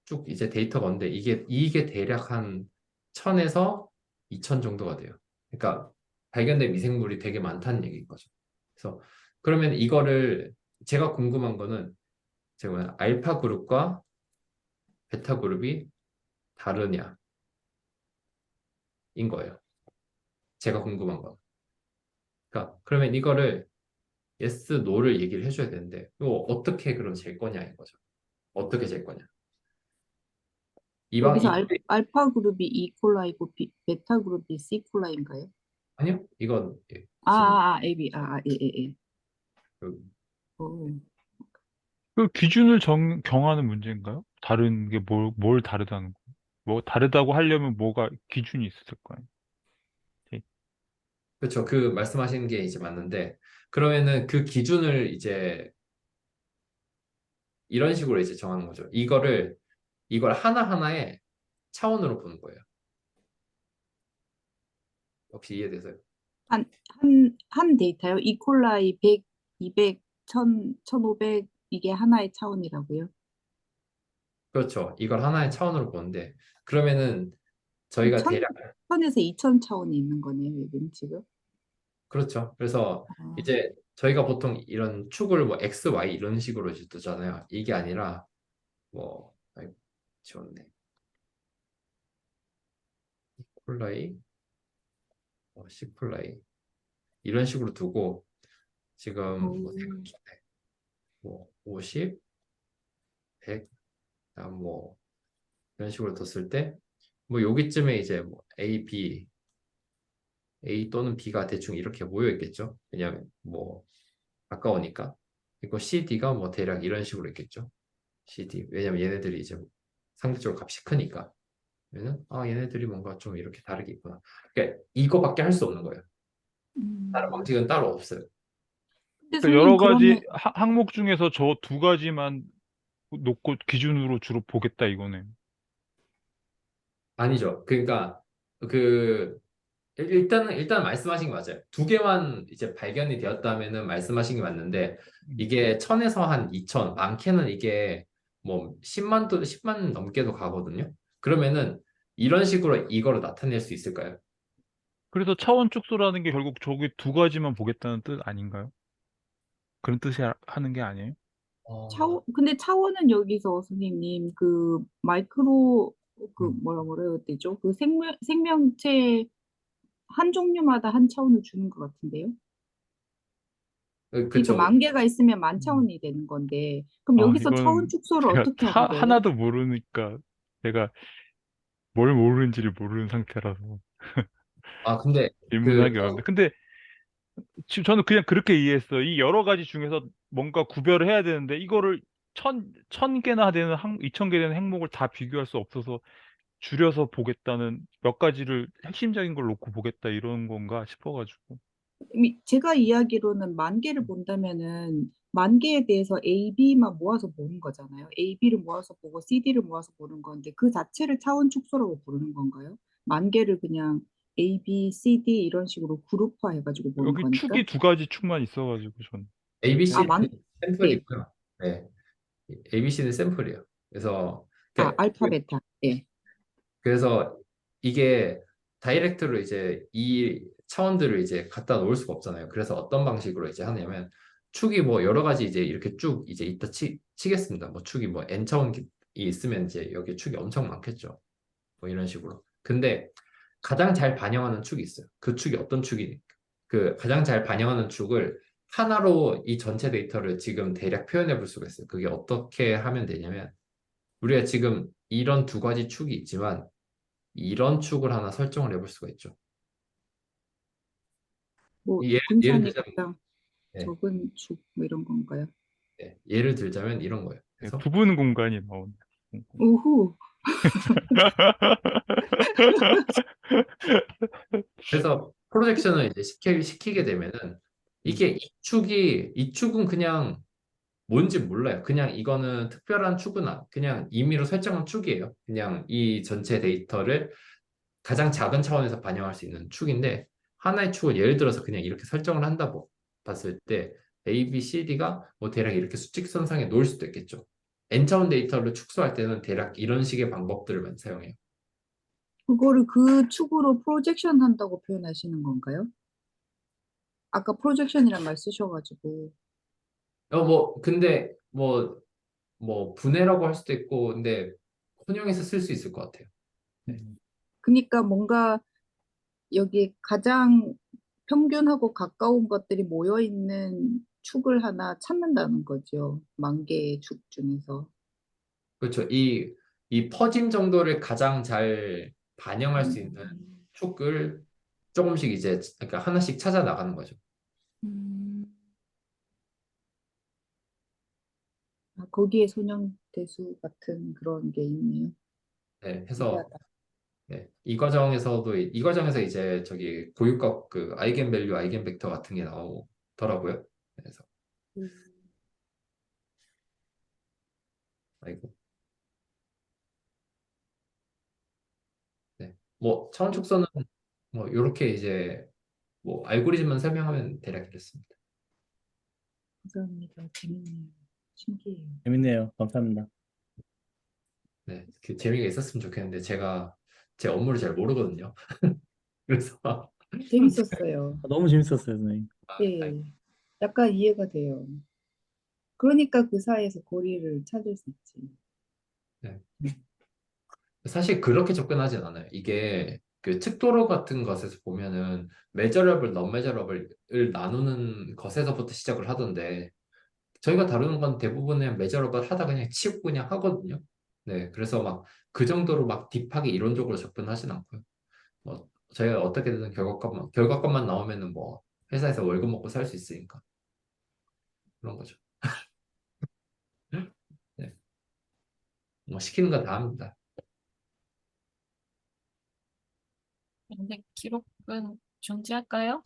쭉 이제 데이터가 오는데 이게 대략 한 1000에서 2000 정도가 돼요. 그러니까 발견된 미생물이 되게 많다는 얘기인 거죠. 그래서 그러면 이거를 제가 궁금한 거는 제가 알파 그룹과 베타 그룹이 다르냐인 거예요. 제가 궁금한 건. 그러니까 그러면 이거를 yes, no를 얘기를 해줘야 되는데 이거 어떻게 그럼 잴 거냐인 거죠. 어떻게 잴 거냐. 이방 여기서 이 알파 그룹이 이콜라이고 베타 그룹이 C콜라인가요? 아니요. 이건 지금 AB, 예, 예, 예. 그 오. 그 기준을 정하는 문제인가요? 다른 게 뭘 다르다는 거? 뭐 다르다고 하려면 뭐가 기준이 있었을 거예요. 네. 그렇죠. 그 말씀하시는 게 이제 맞는데 그러면은 그 기준을 이제 이런 식으로 이제 정하는 거죠. 이걸 하나하나의 차원으로 보는 거예요. 혹시 이해되세요? 한 데이터요? 이콜라이 100, 200, 1000, 1500 이게 하나의 차원이라고요? 그렇죠. 이걸 하나의 차원으로 보는데 그러면은 그럼 저희가 대략 1000에서 2000 차원이 있는 거네요, 여기는 지금. 그렇죠. 그래서 아, 이제 저희가 보통 이런 축을 뭐 X, Y 이런 식으로 이제 두잖아요. 이게 아니라 뭐 아이고, 지웠네. 콜라이, 시콜라이 이런 식으로 두고 지금 뭐 생각 중에 뭐 50, 100, 다음 뭐 이런 식으로 뒀을 때 뭐 여기쯤에 이제 뭐 A, B, A 또는 B가 대충 이렇게 모여 있겠죠. 왜냐면 뭐 가까우니까. 그리고 C, D가 뭐 대략 이런 식으로 있겠죠. C, D. 왜냐면 얘네들이 이제 상대적으로 값이 크니까. 그러면 얘네들이 뭔가 좀 이렇게 다르게 있구나. 그러니까 이거밖에 할 수 없는 거예요. 다른 음. 방식은 따로 없어요. 근데 그러니까 선생님 여러 가지 그러면 항목 중에서 저 두 가지만 놓고 기준으로 주로 보겠다 이거네. 아니죠. 그러니까 그 일단 말씀하신 게 맞아요. 두 개만 이제 발견이 되었다면은 말씀하신 게 맞는데 음. 이게 1000에서 한 2000, 많게는 이게 뭐 10만 넘게도 가거든요. 그러면은 이런 식으로 이거를 나타낼 수 있을까요? 그래서 차원 축소라는 게 결국 저기 두 가지만 보겠다는 뜻 아닌가요? 그런 뜻이 하는 게 아니에요? 어, 근데 차원은 여기서 선생님 그 마이크로 그 음. 뭐라 해야 되죠? 그 생명체 한 종류마다 한 차원을 주는 것 같은데요. 그러니까 그쵸. 만 개가 있으면 만 음. 차원이 되는 건데 그럼 여기서 차원 이거는 축소를 제가 어떻게 하게 돼요? 하나도 모르니까 제가 뭘 모르는지를 모르는 상태라서 근데 그 질문하기 어렵네. 근데 지금 저는 그냥 그렇게 이해했어요. 이 여러 가지 중에서 뭔가 구별을 해야 되는데 이거를 천 개나 되는 2000개 되는 항목을 다 비교할 수 없어서 줄여서 보겠다는 몇 가지를 핵심적인 걸 놓고 보겠다 이런 건가 싶어가지고. 제가 이야기로는 만 개를 본다면은 만 개에 대해서 A, B만 모아서 보는 거잖아요. A, B를 모아서 보고 C, D를 모아서 보는 건데 그 자체를 차원 축소라고 부르는 건가요? 만 개를 그냥 A, B, C, D 이런 식으로 그룹화 해가지고 보는 여기 거니까. 축이 두 가지 축만 있어가지고 전. 아, ABC는 네. 샘플이고요. 네, ABC는 샘플이에요. 그래서 아, 그러니까 알파, 베타. 예. 그래서 이게 다이렉트로 이제 이 차원들을 이제 갖다 놓을 수가 없잖아요. 그래서 어떤 방식으로 이제 하냐면 축이 뭐 여러 가지 이제 이렇게 쭉 이제 있다 치겠습니다. 뭐 축이 뭐 n 차원이 있으면 이제 여기 축이 엄청 많겠죠. 뭐 이런 식으로. 근데 가장 잘 반영하는 축이 있어요. 그 축이 어떤 축이 그 가장 잘 반영하는 축을 하나로 이 전체 데이터를 지금 대략 표현해 볼 수가 있어요. 그게 어떻게 하면 되냐면 우리가 지금 이런 두 가지 축이 있지만 이런 축을 하나 설정을 해볼 수가 있죠. 뭐 예를 분산이 들자면, 가장 네, 적은 축 뭐 이런 건가요? 예를 들자면 이런 거예요. 예, 그래서, 부분 공간이 나온다. 오호. 그래서 프로젝션을 이제 시키게 되면은 이게 이 축은 그냥 뭔지 몰라요. 그냥 이거는 특별한 축은 그냥 임의로 설정한 축이에요. 그냥 이 전체 데이터를 가장 작은 차원에서 반영할 수 있는 축인데 하나의 축을 예를 들어서 그냥 이렇게 설정을 한다고 봤을 때 A, B, C, D가 뭐 대략 이렇게 수직선상에 놓을 수도 있겠죠. N차원 데이터를 축소할 때는 대략 이런 식의 방법들을 많이 사용해요. 그거를 그 축으로 프로젝션 한다고 표현하시는 건가요? 아까 프로젝션이란 말 쓰셔가지고. 근데 뭐 분해라고 할 수도 있고 근데 혼용해서 쓸 수 있을 것 같아요. 네. 그러니까 뭔가 여기 가장 평균하고 가까운 것들이 모여 있는 축을 하나 찾는다는 거죠. 만 개의 축 중에서. 그렇죠. 이 퍼짐 정도를 가장 잘 반영할 수 있는 축을 조금씩 이제 그러니까 하나씩 찾아 나가는 거죠. 음. 아, 거기에 소년대수 같은 그런 게 있네요. 네, 해서 신기하다. 네, 이 과정에서 이제 저기 고유값 그 아이겐밸류, 아이겐벡터 같은 게 나오더라고요. 그래서 음. 아이고, 네, 뭐 차원 축소는 뭐 이렇게 이제 뭐 알고리즘만 설명하면 대략 이렇습니다. 감사합니다. 재밌네요. 신기해요. 재밌네요. 감사합니다. 네, 그 재미가 있었으면 좋겠는데 제가 제 업무를 잘 모르거든요. 그래서 재밌었어요. 너무 재밌었어요, 선생님. 아이, 예. 약간 이해가 돼요. 그러니까 그 사이에서 고리를 찾을 수 있지. 네. 사실 그렇게 접근하진 않아요. 이게 그 측도로 같은 것에서 보면은 메저러블, 넌 메저러블을 나누는 것에서부터 시작을 하던데 저희가 다루는 건 대부분 그냥 메저러블 하다 그냥 치우고 그냥 하거든요. 네, 그래서 막 그 정도로 막 딥하게 이론적으로 접근하진 않고요. 뭐 저희가 어떻게든 결과값만 나오면은 뭐 회사에서 월급 먹고 살 수 있으니까 그런 거죠. 네, 뭐 시키는 거 다 합니다. 근데 기록은 중지할까요?